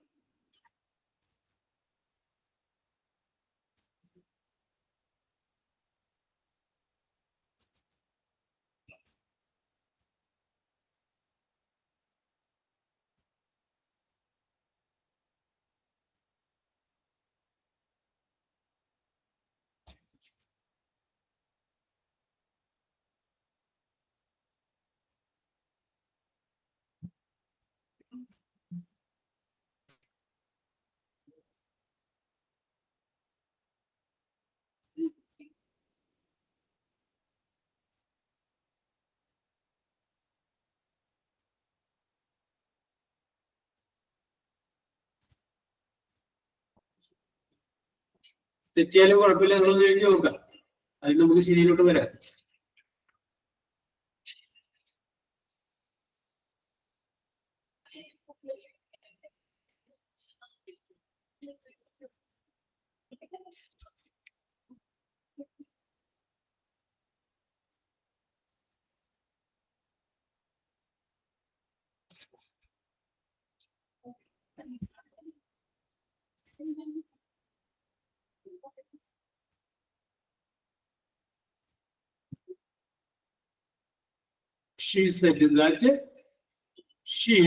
തെറ്റിയാലും കുഴപ്പമില്ല, നിങ്ങളൊന്ന് എഴുതി നോക്കാം. അതിന് നമുക്ക് ശരിയിലോട്ട് വരാം. She said that she,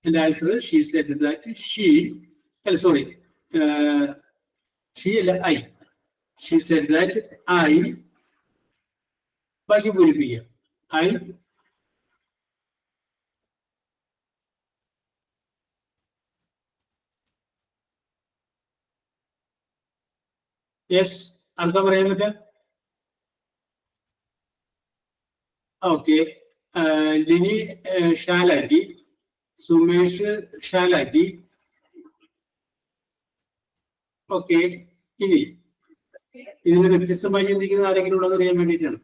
and answer, she said that she, sorry, she, I. She said that I, ബാക്കി പൂരിപ്പിക്കുക. I യെസ്, ആർക്കാ പറയാൻ പറ്റുക? ഓക്കെ, ലിനി ഷാലാക്കി, സുമേഷ് ഷാലാക്കി. ഓക്കെ, ഇനി ഇതിന് വ്യത്യസ്തമായി ചിന്തിക്കുന്ന ആരെങ്കിലും ഉള്ളത് അറിയാൻ വേണ്ടിയിട്ടാണ്.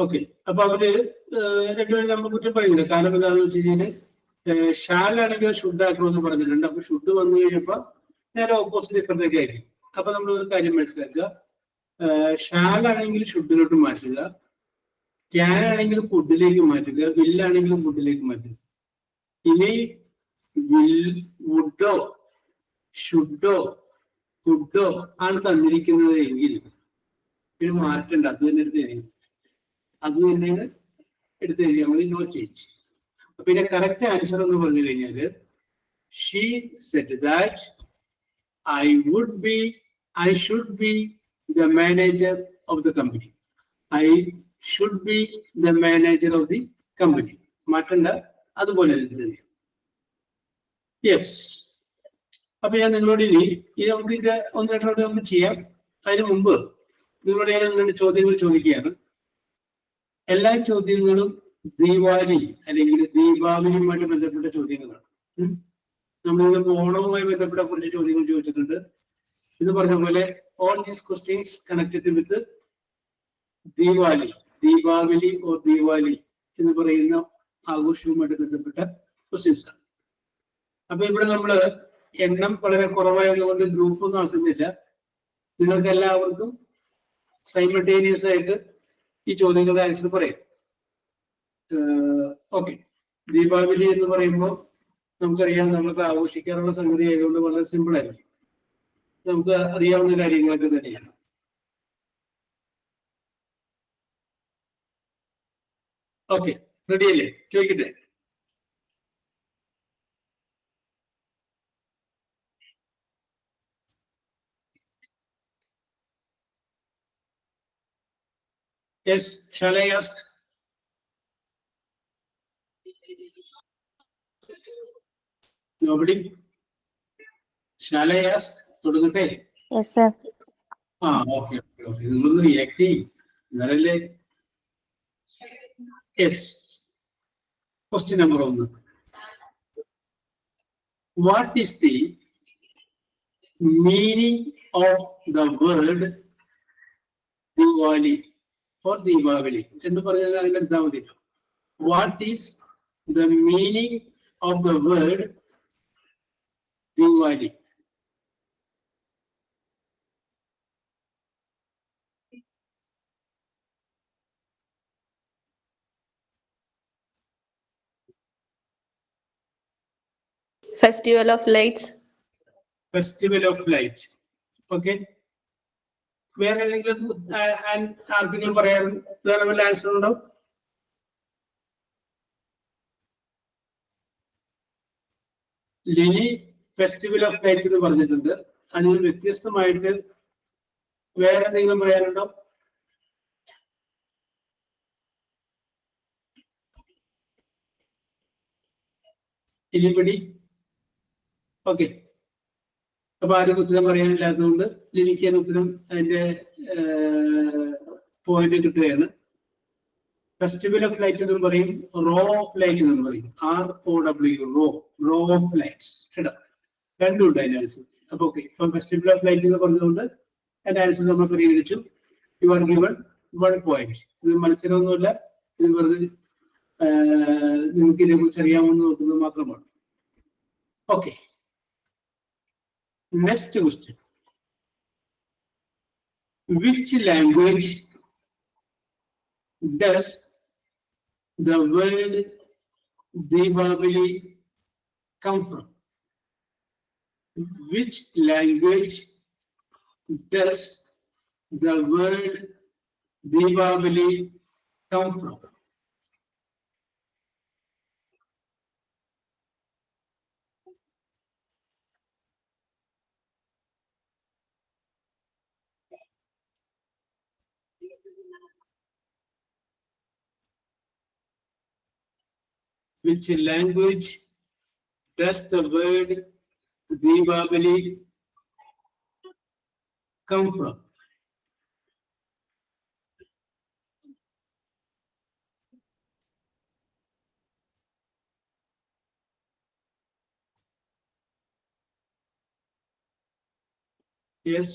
ഓക്കെ, അപ്പൊ അവര് രണ്ടുപേരും നമ്മൾ കുറ്റം പറയുന്നില്ല. കാരണം എന്താണെന്ന് വെച്ച് കഴിഞ്ഞാല് ഷാലാണെങ്കിൽ ഷുഡാക്കണമെന്ന് പറഞ്ഞിട്ടുണ്ട്. അപ്പൊ ഷുഡ് വന്നു കഴിഞ്ഞപ്പോ നേരെ ഓപ്പോസിറ്റ് ഇപ്പുറത്തേക്ക് ആയിരിക്കും. അപ്പൊ നമ്മൾ ഒരു കാര്യം മനസ്സിലാക്കുക, ഷാലാണെങ്കിൽ ഷുഡിലോട്ട് മാറ്റുക, ക്യാൻ ആണെങ്കിൽ ഫുഡിലേക്ക് മാറ്റുക, വില്ലാണെങ്കിലും ഫുഡിലേക്ക് മാറ്റുക. ഇനി വുഡോ ഷുഡോ ഫുഡോ ആണ് തന്നിരിക്കുന്നത് എങ്കിൽ പിന്നെ മാറ്റണ്ട, അത് തന്നെ എടുത്ത് എഴുതി, അത് തന്നെയാണ് എടുത്ത് എഴുതിയാൽ മതി, നോ ചേഞ്ച്. പിന്നെ കറക്റ്റ് ആൻസർ എന്ന് പറഞ്ഞു കഴിഞ്ഞാല് she said that I would be, I should be the manager of the company. I should be the manager of the company. മാറ്റണ്ട, അതുപോലെ യെസ്. അപ്പൊ ഞാൻ നിങ്ങളോട് ഇനി ഇത് നമുക്ക് ഇത് ഒന്ന് രണ്ടോട് നമുക്ക് ചെയ്യാം. അതിനു മുമ്പ് നിങ്ങളോട് ഞാൻ രണ്ട് ചോദ്യങ്ങൾ ചോദിക്കുകയാണ്. എല്ലാ ചോദ്യങ്ങളും ദീപാവലി അല്ലെങ്കിൽ ദീപാവലിയുമായിട്ട് ബന്ധപ്പെട്ട ചോദ്യങ്ങളാണ്. നമ്മളിപ്പോ ഓണവുമായി ബന്ധപ്പെട്ട കുറച്ച് ചോദ്യങ്ങൾ ചോദിച്ചിട്ടുണ്ട്. ഇത് പറഞ്ഞ പോലെ all these questions connected with Deepavali, Deepavali or Deepavali എന്ന് പറയുന്ന ആഘോഷവുമായിട്ട് ബന്ധപ്പെട്ട ക്വസ്റ്റ്യൻസ് ആണ്. അപ്പൊ ഇവിടെ നമ്മള് എണ്ണം വളരെ കുറവായതുകൊണ്ട് ഗ്രൂപ്പ് ഒന്നും ആക്കുന്നില്ല. നിങ്ങൾക്ക് എല്ലാവർക്കും സൈമൾട്ടേനിയസ് ആയിട്ട് ഈ ചോദ്യങ്ങളുടെ ആൻസർ പറയാം. ഓക്കെ, ദീപാവലി എന്ന് പറയുമ്പോൾ നമുക്കറിയാം, നമുക്ക് ആഘോഷിക്കാനുള്ള സംഗതി ആയതുകൊണ്ട് വളരെ സിമ്പിൾ ആയിരിക്കും, നമുക്ക് അറിയാവുന്ന കാര്യങ്ങളൊക്കെ തന്നെയാണ്. ഓക്കെ, റെഡി അല്ലേ? ചോദിക്കട്ടെ. Yes, shall I ask? Nobody? Shall I ask? Yes, sir. Okay. Yes. Question number 1. What is the meaning of the word Diwali or Deepavali? What is the meaning of the word Diwali? Festival of lights. Festival of light. Okay. Where I think and article where will answer undo? Lini Festival of Light എന്ന് പറഞ്ഞിട്ടുണ്ട്. അതിന് വ്യത്യസ്തമായിട്ട് വേറെ എന്തെങ്കിലും പറയാനുണ്ടോ? Anybody? Okay. അപ്പൊ ആരും ഉത്തരം പറയാനില്ലാത്തതുകൊണ്ട് ലിനിക്കാൻ ഉത്തരം അതിന്റെ പോയിന്റ് കിട്ടുകയാണ്. ഫെസ്റ്റിവൽ ഓഫ് ലൈറ്റ് എന്ന് പറയും, റോ ഓഫ് ലൈറ്റ് എന്ന് പറയും. ROW, row of lights. കേട്ടോ, രണ്ടുണ്ട് അതിന്റെ ആൻസർ. അപ്പൊ ഓക്കെ, ഇപ്പൊ ഫെസ്റ്റിവൽ ഓഫ് ലൈറ്റ് എന്ന് പറഞ്ഞതുകൊണ്ട് അതിന്റെ ആൻസർ നമ്മൾ പരിഗണിച്ചു. You are given 1 point. ഇത് മത്സരമൊന്നുമില്ല, ഇത് വെറുതെ നിങ്ങൾക്ക് ഇതിനെക്കുറിച്ച് അറിയാമെന്ന് നോക്കുന്നത് മാത്രമാണ്. Okay, next question. Which language does the word Deepavali come from? Which language does the word Deepavali come from? Which language does the word Deepavali come from? Yes.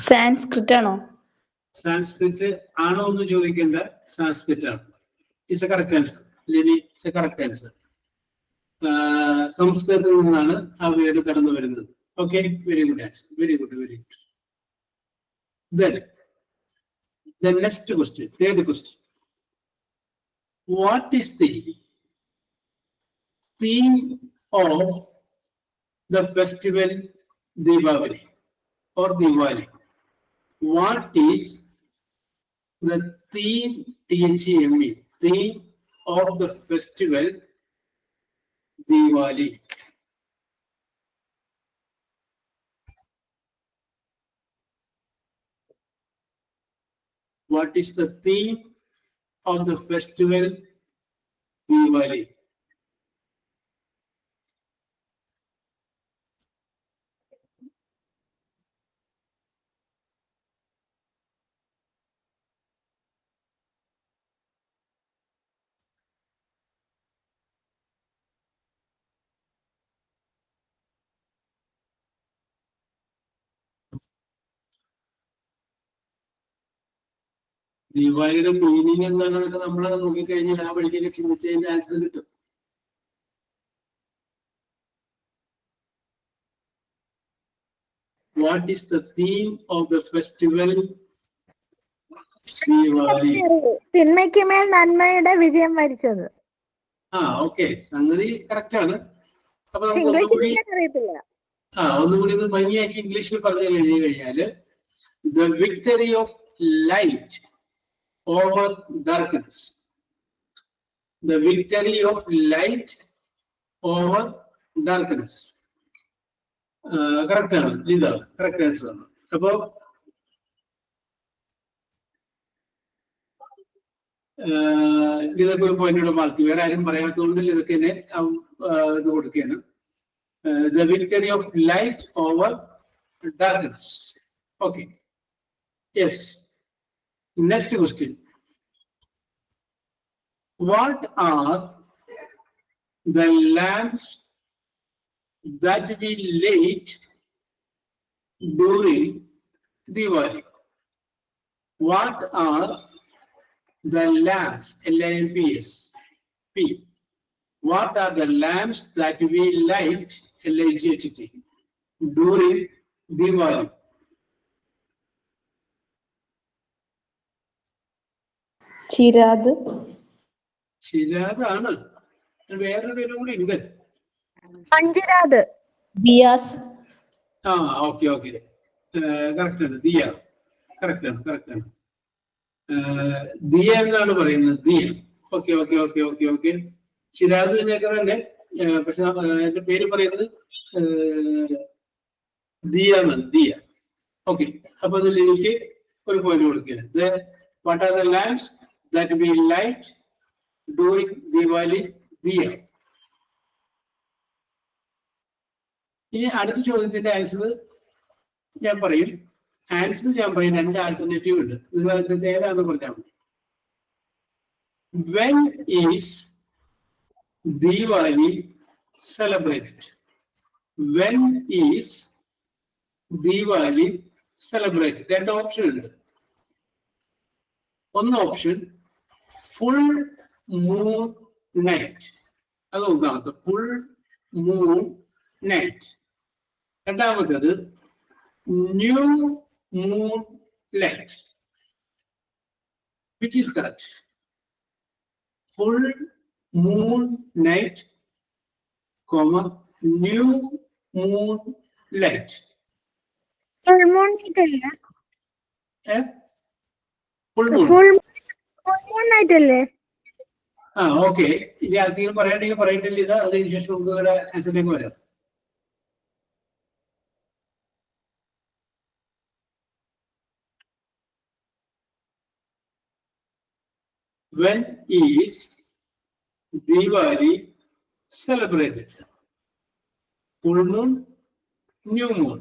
Sanskrit ആണോ? Sanskrit ആണോ എന്ന് ചോദിക്കേണ്ട, Sanskrit ആണ്. It's a correct answer. Lini, it's a correct answer. സംസ്കൃതത്തിൽ നിന്നാണ് ആ word കടന്നു വരുന്നത്. Okay, very good answer. Very good, very good. Then next question, third question. What is the theme of the festival Deepavali or Diwali? What is the theme, THEME, theme of the festival Diwali? What is the theme of the festival Diwali? Diwali meaning എന്താണെന്നൊക്കെ നമ്മൾ നോക്കിക്കഴിഞ്ഞാൽ ആ വഴിക്കൊക്കെ ചിന്തിച്ചതിന്റെ answer കിട്ടും. What is the theme of the festival Diwali? തിന്മയ്ക്ക് മേൽ നന്മയുടെ വിജയം വരിച്ചത്. ഓക്കെ, സംഗതി കറക്റ്റ് ആണ്. അപ്പൊ നമുക്ക് ഒന്നുകൂടി ഒന്ന് ഭംഗിയാക്കി ഇംഗ്ലീഷിൽ പറഞ്ഞു കഴിഞ്ഞാല് the victory of light over darkness. The victory of light over darkness. Correct ആണ്, ഇതാ കറക്റ്റ് ആൻസർ ആണ്. അപ്പൊ ഇതൊക്കെ ഒരു പോയിന്റുള്ള മാർക്ക്. വേറെ ആരും പറയാത്തതുകൊണ്ട് ഇതൊക്കെ തന്നെ ഇത് കൊടുക്കുകയാണ്. The victory of light over darkness. Okay. Yes. Next question. What are the lamps that we lit during Diwali? What are the lamps? L-A-M-P-S. P. What are the lamps that we light? L-I-G-H-T. During Diwali? ചിരാത്. ചിരാതാണ്. വേറൊരു പേരും കൂടി ഉണ്ട്. പഞ്ചിരാത്. Diyas. Okay okay, correct ആണ്. Diya correct ആണ്, correct ആണ്. ദിയ എന്നാണ് പറയുന്നത്, diya. Okay okay okay okay okay. ചിരാത് തന്നെയൊക്കെ തന്നെ, പക്ഷെ എന്റെ പേര് പറയുന്നത് ദിയ എന്നാണ്, ദിയ. ഓക്കെ, അപ്പൊ അതിൽ എനിക്ക് ഒരു പോയിന്റ് കൊടുക്കുകയാണ്. What are the lamps that we light during Diwali? Diya. ഇനി അടുത്ത ചോദ്യത്തിന്റെ ആൻസർ ഞാൻ പറയും. ആൻസർ ഞാൻ പറയും, രണ്ട് ആൾട്ടർനേറ്റീവ് ഉണ്ട്. നിങ്ങൾ അതിന്റെ ഏതാണെന്ന് പറഞ്ഞാൽ മതി. When is Diwali celebrated? When is Diwali celebrated? രണ്ട് ഓപ്ഷൻ ഉണ്ട്. ഒന്ന് ഓപ്ഷൻ ഫുൾ മൂൺ നൈറ്റ്, അത് ഒന്നാമത്തെ, ഫുൾ മൂൺ നൈറ്റ്. രണ്ടാമത്തേത് new moon light. Which is correct? Full moon night, new moon light. Full moon night അല്ലേ? Full moon. Full moon night അല്ലേ? Okay. ഇനി ആർക്കെങ്കിലും പറയണ്ടെങ്കിൽ പറയണ്ടില്ല. ഇത് അതിന് ശേഷം നമുക്ക് ഒരു ആൻസറിലേക്ക് വരാം. When is Diwali celebrated? Full moon, new moon.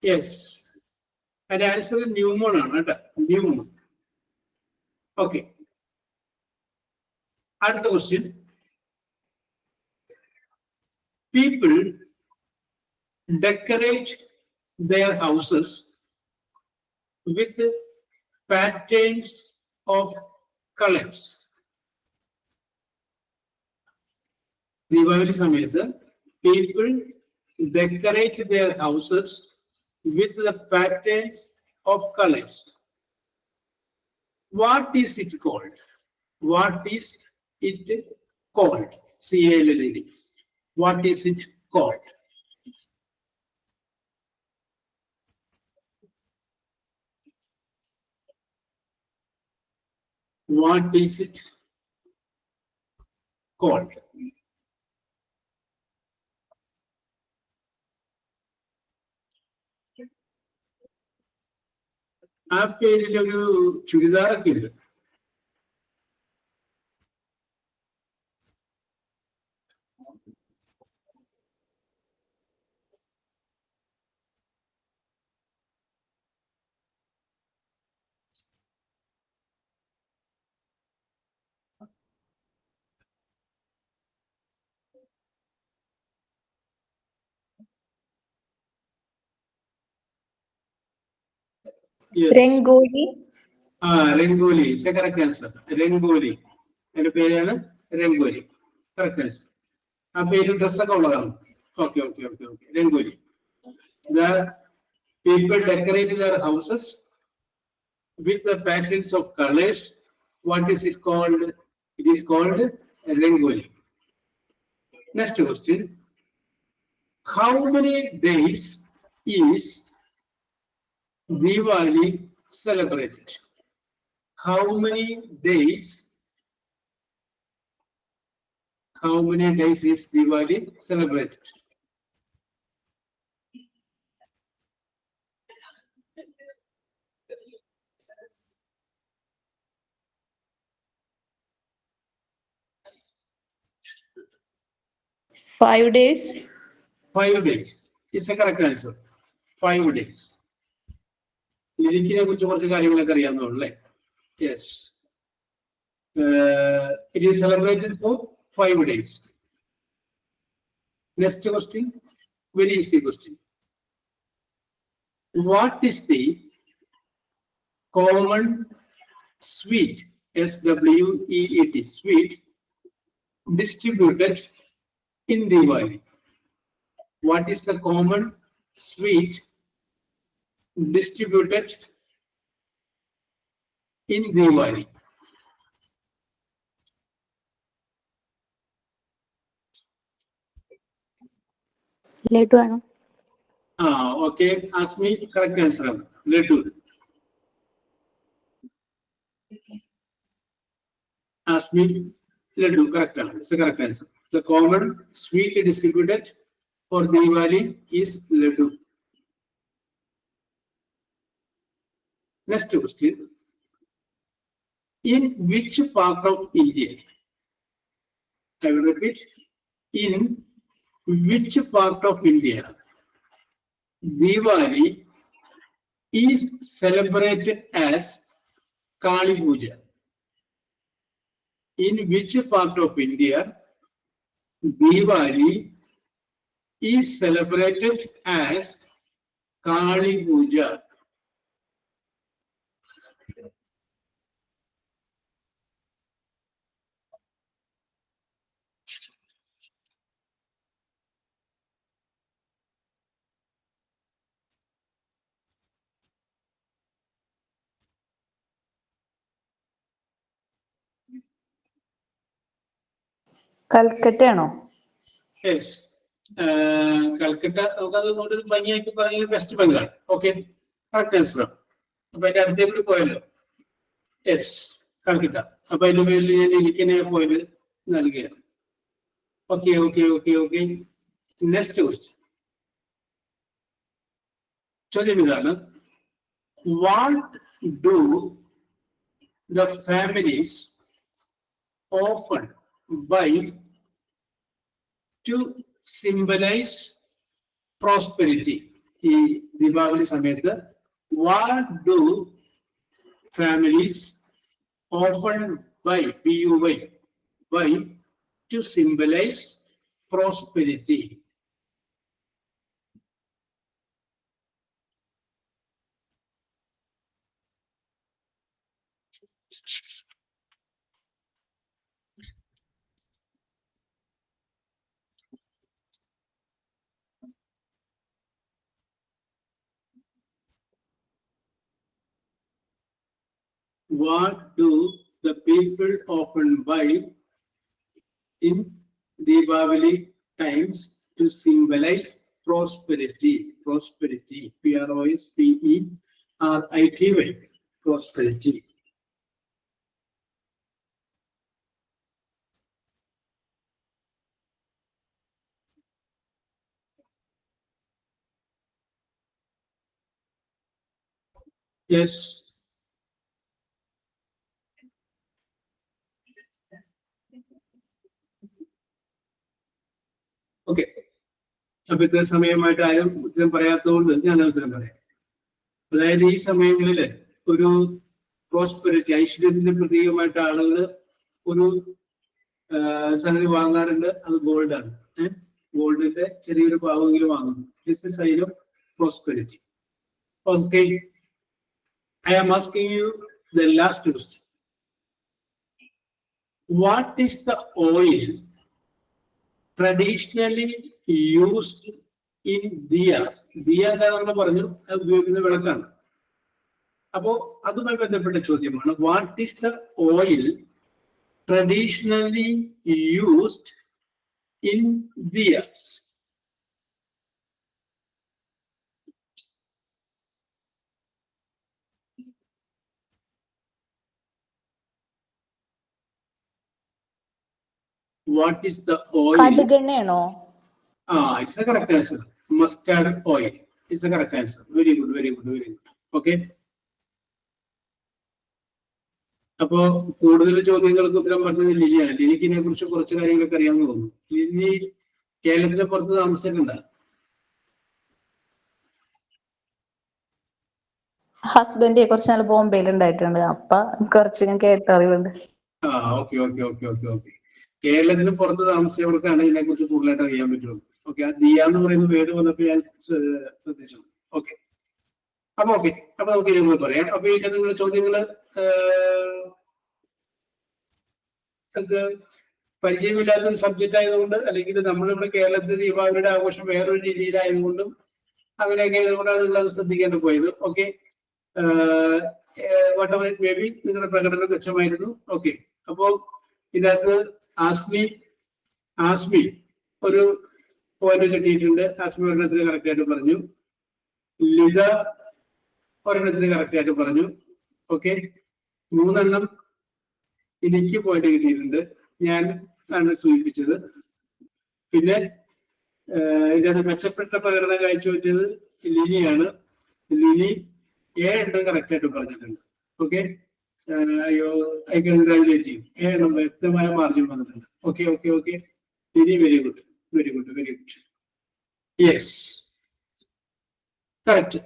Yes. And answer is new moon ആണ് കേട്ടോ, new moon. Okay. അടുത്ത question. People decorate their houses with patterns of colors. Diwali സമയത്ത് people decorate their houses with the patterns of colors. What is it called? What is it called? C-A-L-L-E-D. What is it called? What is it called? ആ പേരിൽ ഒരു ചുരിദാറൊക്കെ ഉണ്ട്. Yes. Rangoli. Rangoli is a correct answer. Rangoli, എന്റെ പേരാണ് rangoli. Correct answer. ആ പേര് ഡ്രസ്സൊക്കെ ഉള്ളതാണ്. Okay okay okay okay. Rangoli. The people decorate their houses with the patterns of colors. What is it called? It is called rangoli. Next question. How many days is Diwali celebrated? how many days is Diwali celebrated? Five days. 5 days is a correct answer. 5 days. എനിക്കിനെ കുറിച്ച് കുറച്ച് കാര്യങ്ങളൊക്കെ അറിയാവുന്നുള്ളൂ അല്ലേ? Yes. It is celebrated for 5 days. Next question, very easy question. What is the common sweet, SWEET, sweet, distributed in Diwali? What is the common sweet distributed in Diwali? Laddu ആണോ? Okay, ask me correct answer. Laddu. Ask me Laddu, correct answer. It's the correct answer. The common sweet distributed for Diwali is Laddu. Next question. In which part of India? I will repeat. In which part of India Diwali is celebrated as Kali Puja? In which part of India Diwali is celebrated as Kali Puja? Calcutta ആണോ? Yes. Calcutta, നമുക്കത് note ഭംഗിയായിട്ട് പറഞ്ഞാൽ West Bengal. Okay, correct answer. അപ്പൊ അതിന്റെ അടുത്തേക്ക് പോയല്ലോ. Yes, Calcutta. അപ്പൊ അതിന്റെ പേരിൽ ഞാൻ എനിക്കിനെ പോയത് നൽകുകയാണ്. Okay okay okay okay. Next question. ചോദ്യം ഇതാണ്. What do the families often buy to symbolize prosperity? ഈ ദീപാവലി സമയത്ത് what do families often buy to symbolize prosperity? What do the people often buy in Diwali times to symbolize prosperity? Prosperity. PROSPERITY. Prosperity. Yes. Okay. അപ്പൊ ഇത്ര സമയമായിട്ട് ആരും ഉത്തരം പറയാത്തതുകൊണ്ട് ഞാൻ ഉത്തരം പറയാം. അതായത് ഈ സമയങ്ങളില് ഒരു പ്രോസ്പെരിറ്റി, ഐശ്വര്യത്തിന്റെ പ്രതീകമായിട്ട് ആളുകൾ ഒരു സംഗതി വാങ്ങാറുണ്ട്. അത് ഗോൾഡാണ്. ഗോൾഡിന്റെ ചെറിയൊരു ഭാഗമെങ്കിലും വാങ്ങുന്നു. This is sign of prosperity. Okay, I am asking you the last question. What is the oil traditionally used in diyas? Diya എന്ന് പറഞ്ഞു, അത് ഉപയോഗിക്കുന്ന വിളക്കാണ്. അപ്പോ അതുമായി ബന്ധപ്പെട്ട ചോദ്യമാണ്. What is the oil traditionally used in diyas? what is the oil? കടുകെണ്ണയാണോ? It's a correct answer. Mustard oil is the correct answer. Very good, very good, very good. Okay. അപ്പോ കൂടുതൽ ചോദ്യങ്ങൾക്ക് ഉത്തരം പറഞ്ഞത് ലിനിയാണ്. ലിനിക്ക് ഇതിനെ കുറിച്ച് കുറച്ച് കാര്യങ്ങളൊക്കെ അറിയാമെന്ന് തോന്നുന്നു. ലിനി കേരളത്തിന് പുറത്ത് താമസിച്ചിട്ടുണ്ടോ? ഹസ്ബൻഡ് കുറച്ച് നാൾ ബോംബെയിൽ ഉണ്ടായിട്ടുണ്ട്. അപ്പൊ കുറച്ച് ഞാൻ കേട്ടറിവുണ്ട്. Okay okay okay okay okay. കേരളത്തിന് പുറത്ത് താമസിച്ചവർക്കാണ് ഇതിനെ കുറിച്ച് കൂടുതലായിട്ട് അറിയാൻ പറ്റുള്ളൂ. ഓക്കെ, ആ ദിയ എന്ന് പറയുന്ന പേര് വന്നപ്പോൾ ഞാൻ ശ്രദ്ധിച്ചത്. ഓക്കെ, അപ്പൊ നമുക്ക് ഇനി പറയാം. അപ്പൊ ഇതിന്റെ നിങ്ങളുടെ ചോദ്യങ്ങള് പരിചയമില്ലാത്തൊരു സബ്ജക്റ്റ് ആയതുകൊണ്ട്, അല്ലെങ്കിൽ നമ്മളിവിടെ കേരളത്തിലെ ദീപാവലിയുടെ ആഘോഷം വേറൊരു രീതിയിലായതുകൊണ്ടും അങ്ങനെയൊക്കെ ആയതുകൊണ്ടാണ് നിങ്ങൾ അത് ശ്രദ്ധിക്കേണ്ടി പോയത്. Okay, what ever it may be, നിങ്ങളുടെ പ്രകടനം മെച്ചമായിരുന്നു. ഓക്കെ, അപ്പോ ഇതിനകത്ത് ആസ്മി ഒരു പോയിന്റ് കിട്ടിയിട്ടുണ്ട്. ആസ്മി ഒരെണ്ണത്തിന് കറക്റ്റ് ആയിട്ട് പറഞ്ഞു. ലിത ഒരെണ്ണത്തിന് കറക്റ്റ് ആയിട്ട് പറഞ്ഞു. ഓക്കെ, 3 എണ്ണം എനിക്ക് പോയിന്റ് കിട്ടിയിട്ടുണ്ട്. ഞാൻ ആണ് സൂചിപ്പിച്ചത്. പിന്നെ ഇതിനകത്ത് മെച്ചപ്പെട്ട പ്രകടനം കാഴ്ചവെച്ചത് ലിനിയാണ്. ലിനി 7 എണ്ണം കറക്റ്റ് ആയിട്ട് പറഞ്ഞിട്ടുണ്ട്. ഓക്കെ, അയ്യോ, ഐ കൺഗ്രാജുലേറ്റ് ചെയ്യും. 7 എണ്ണം വ്യക്തമായ മാർജിൻ വന്നിട്ടുണ്ട്. Okay okay okay, Lini very good, very good, very good. Yes, correct.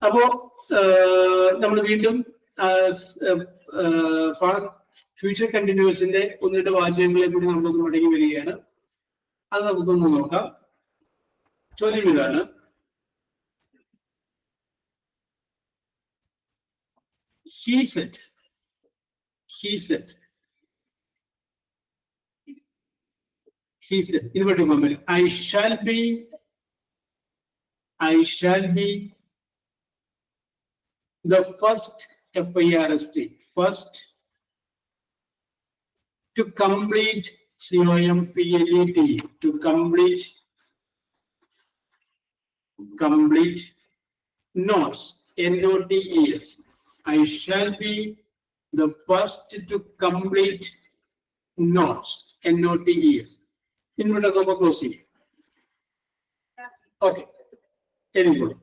അപ്പോ നമ്മൾ വീണ്ടും ഫ്യൂച്ചർ കണ്ടിന്യൂസിന്റെ 1-2 വാചകങ്ങളെ കൂടി നമ്മളൊന്ന് മടങ്ങി വരികയാണ്. അത് നമുക്കൊന്ന് നോക്കാം. ചോദ്യം ഇതാണ്: he said inverted commas, I shall be the first FIRST, first to complete COMPLET, to complete NOTS, NOTES. I shall be the first to complete NOTS, NOTES. Inverted comma close here. Okay, anybody?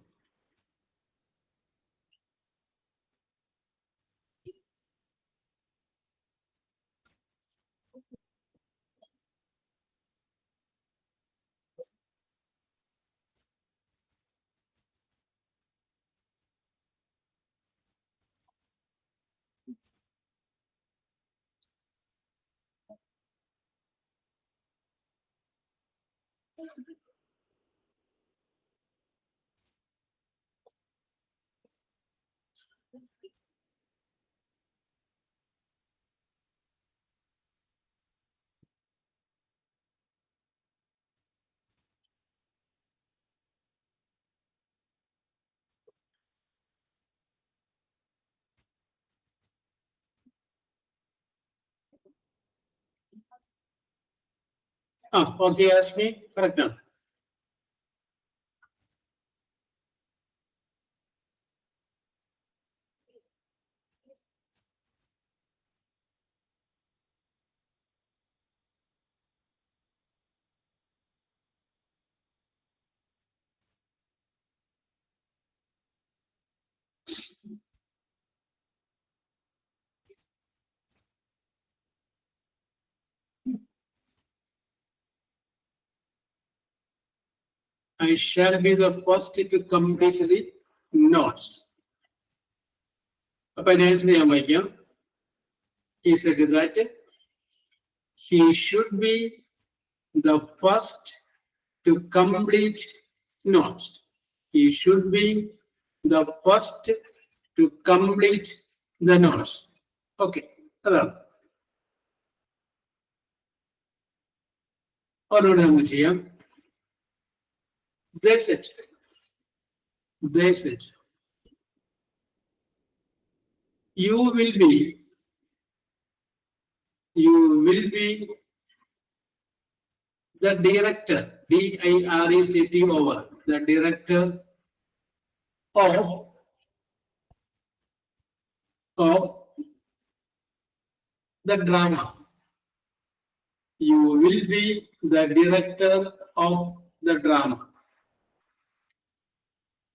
Okay, ask me. Correct now. I shall be the first to complete the NOTS. He said that he should be the first to complete NOTS. He should be the first to complete the NOTS. Okay, that's all. They said, you will be the director, DIRECT over, the director of the drama. You will be the director of the drama.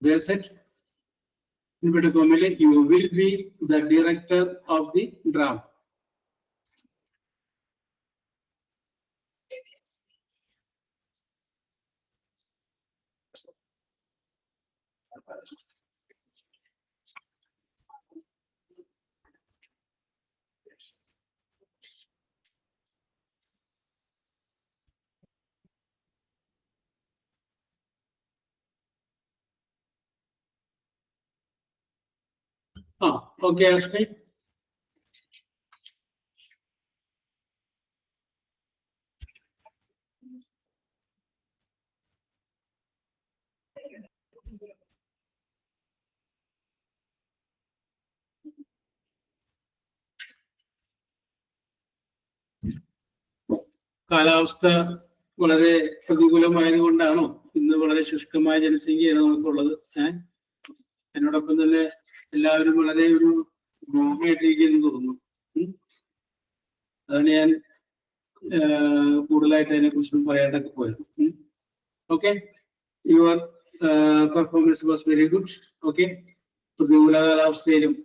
That's it. You will be the director of the drama. Okay, Ashley. കാലാവസ്ഥ വളരെ പ്രതികൂലമായതുകൊണ്ടാണോ ഇന്ന് വളരെ ശുഷ്കമായ ജനസംഖ്യയാണ് നമുക്കുള്ളത്? എന്നോടൊപ്പം തന്നെ എല്ലാവരും വളരെ ഒരു രോഗിയായിട്ടിരിക്കുന്നു തോന്നുന്നു. അതാണ് ഞാൻ കൂടുതലായിട്ട് അതിനെ കുറിച്ച് പറയാനൊക്കെ പോയത്. Okay, your performance was very good. Okay, പ്രതികൂല കാലാവസ്ഥയിലും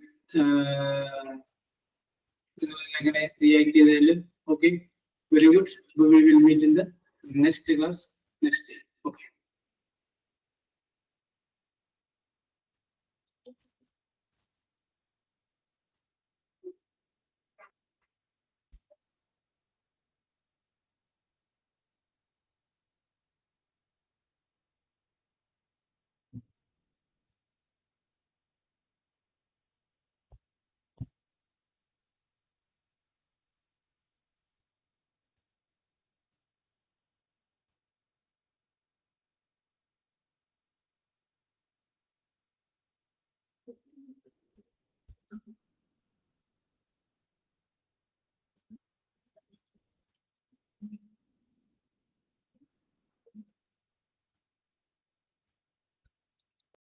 എങ്ങനെ റിയാക്ട് ചെയ്തതിലും okay, very good. We will meet in the next class next day.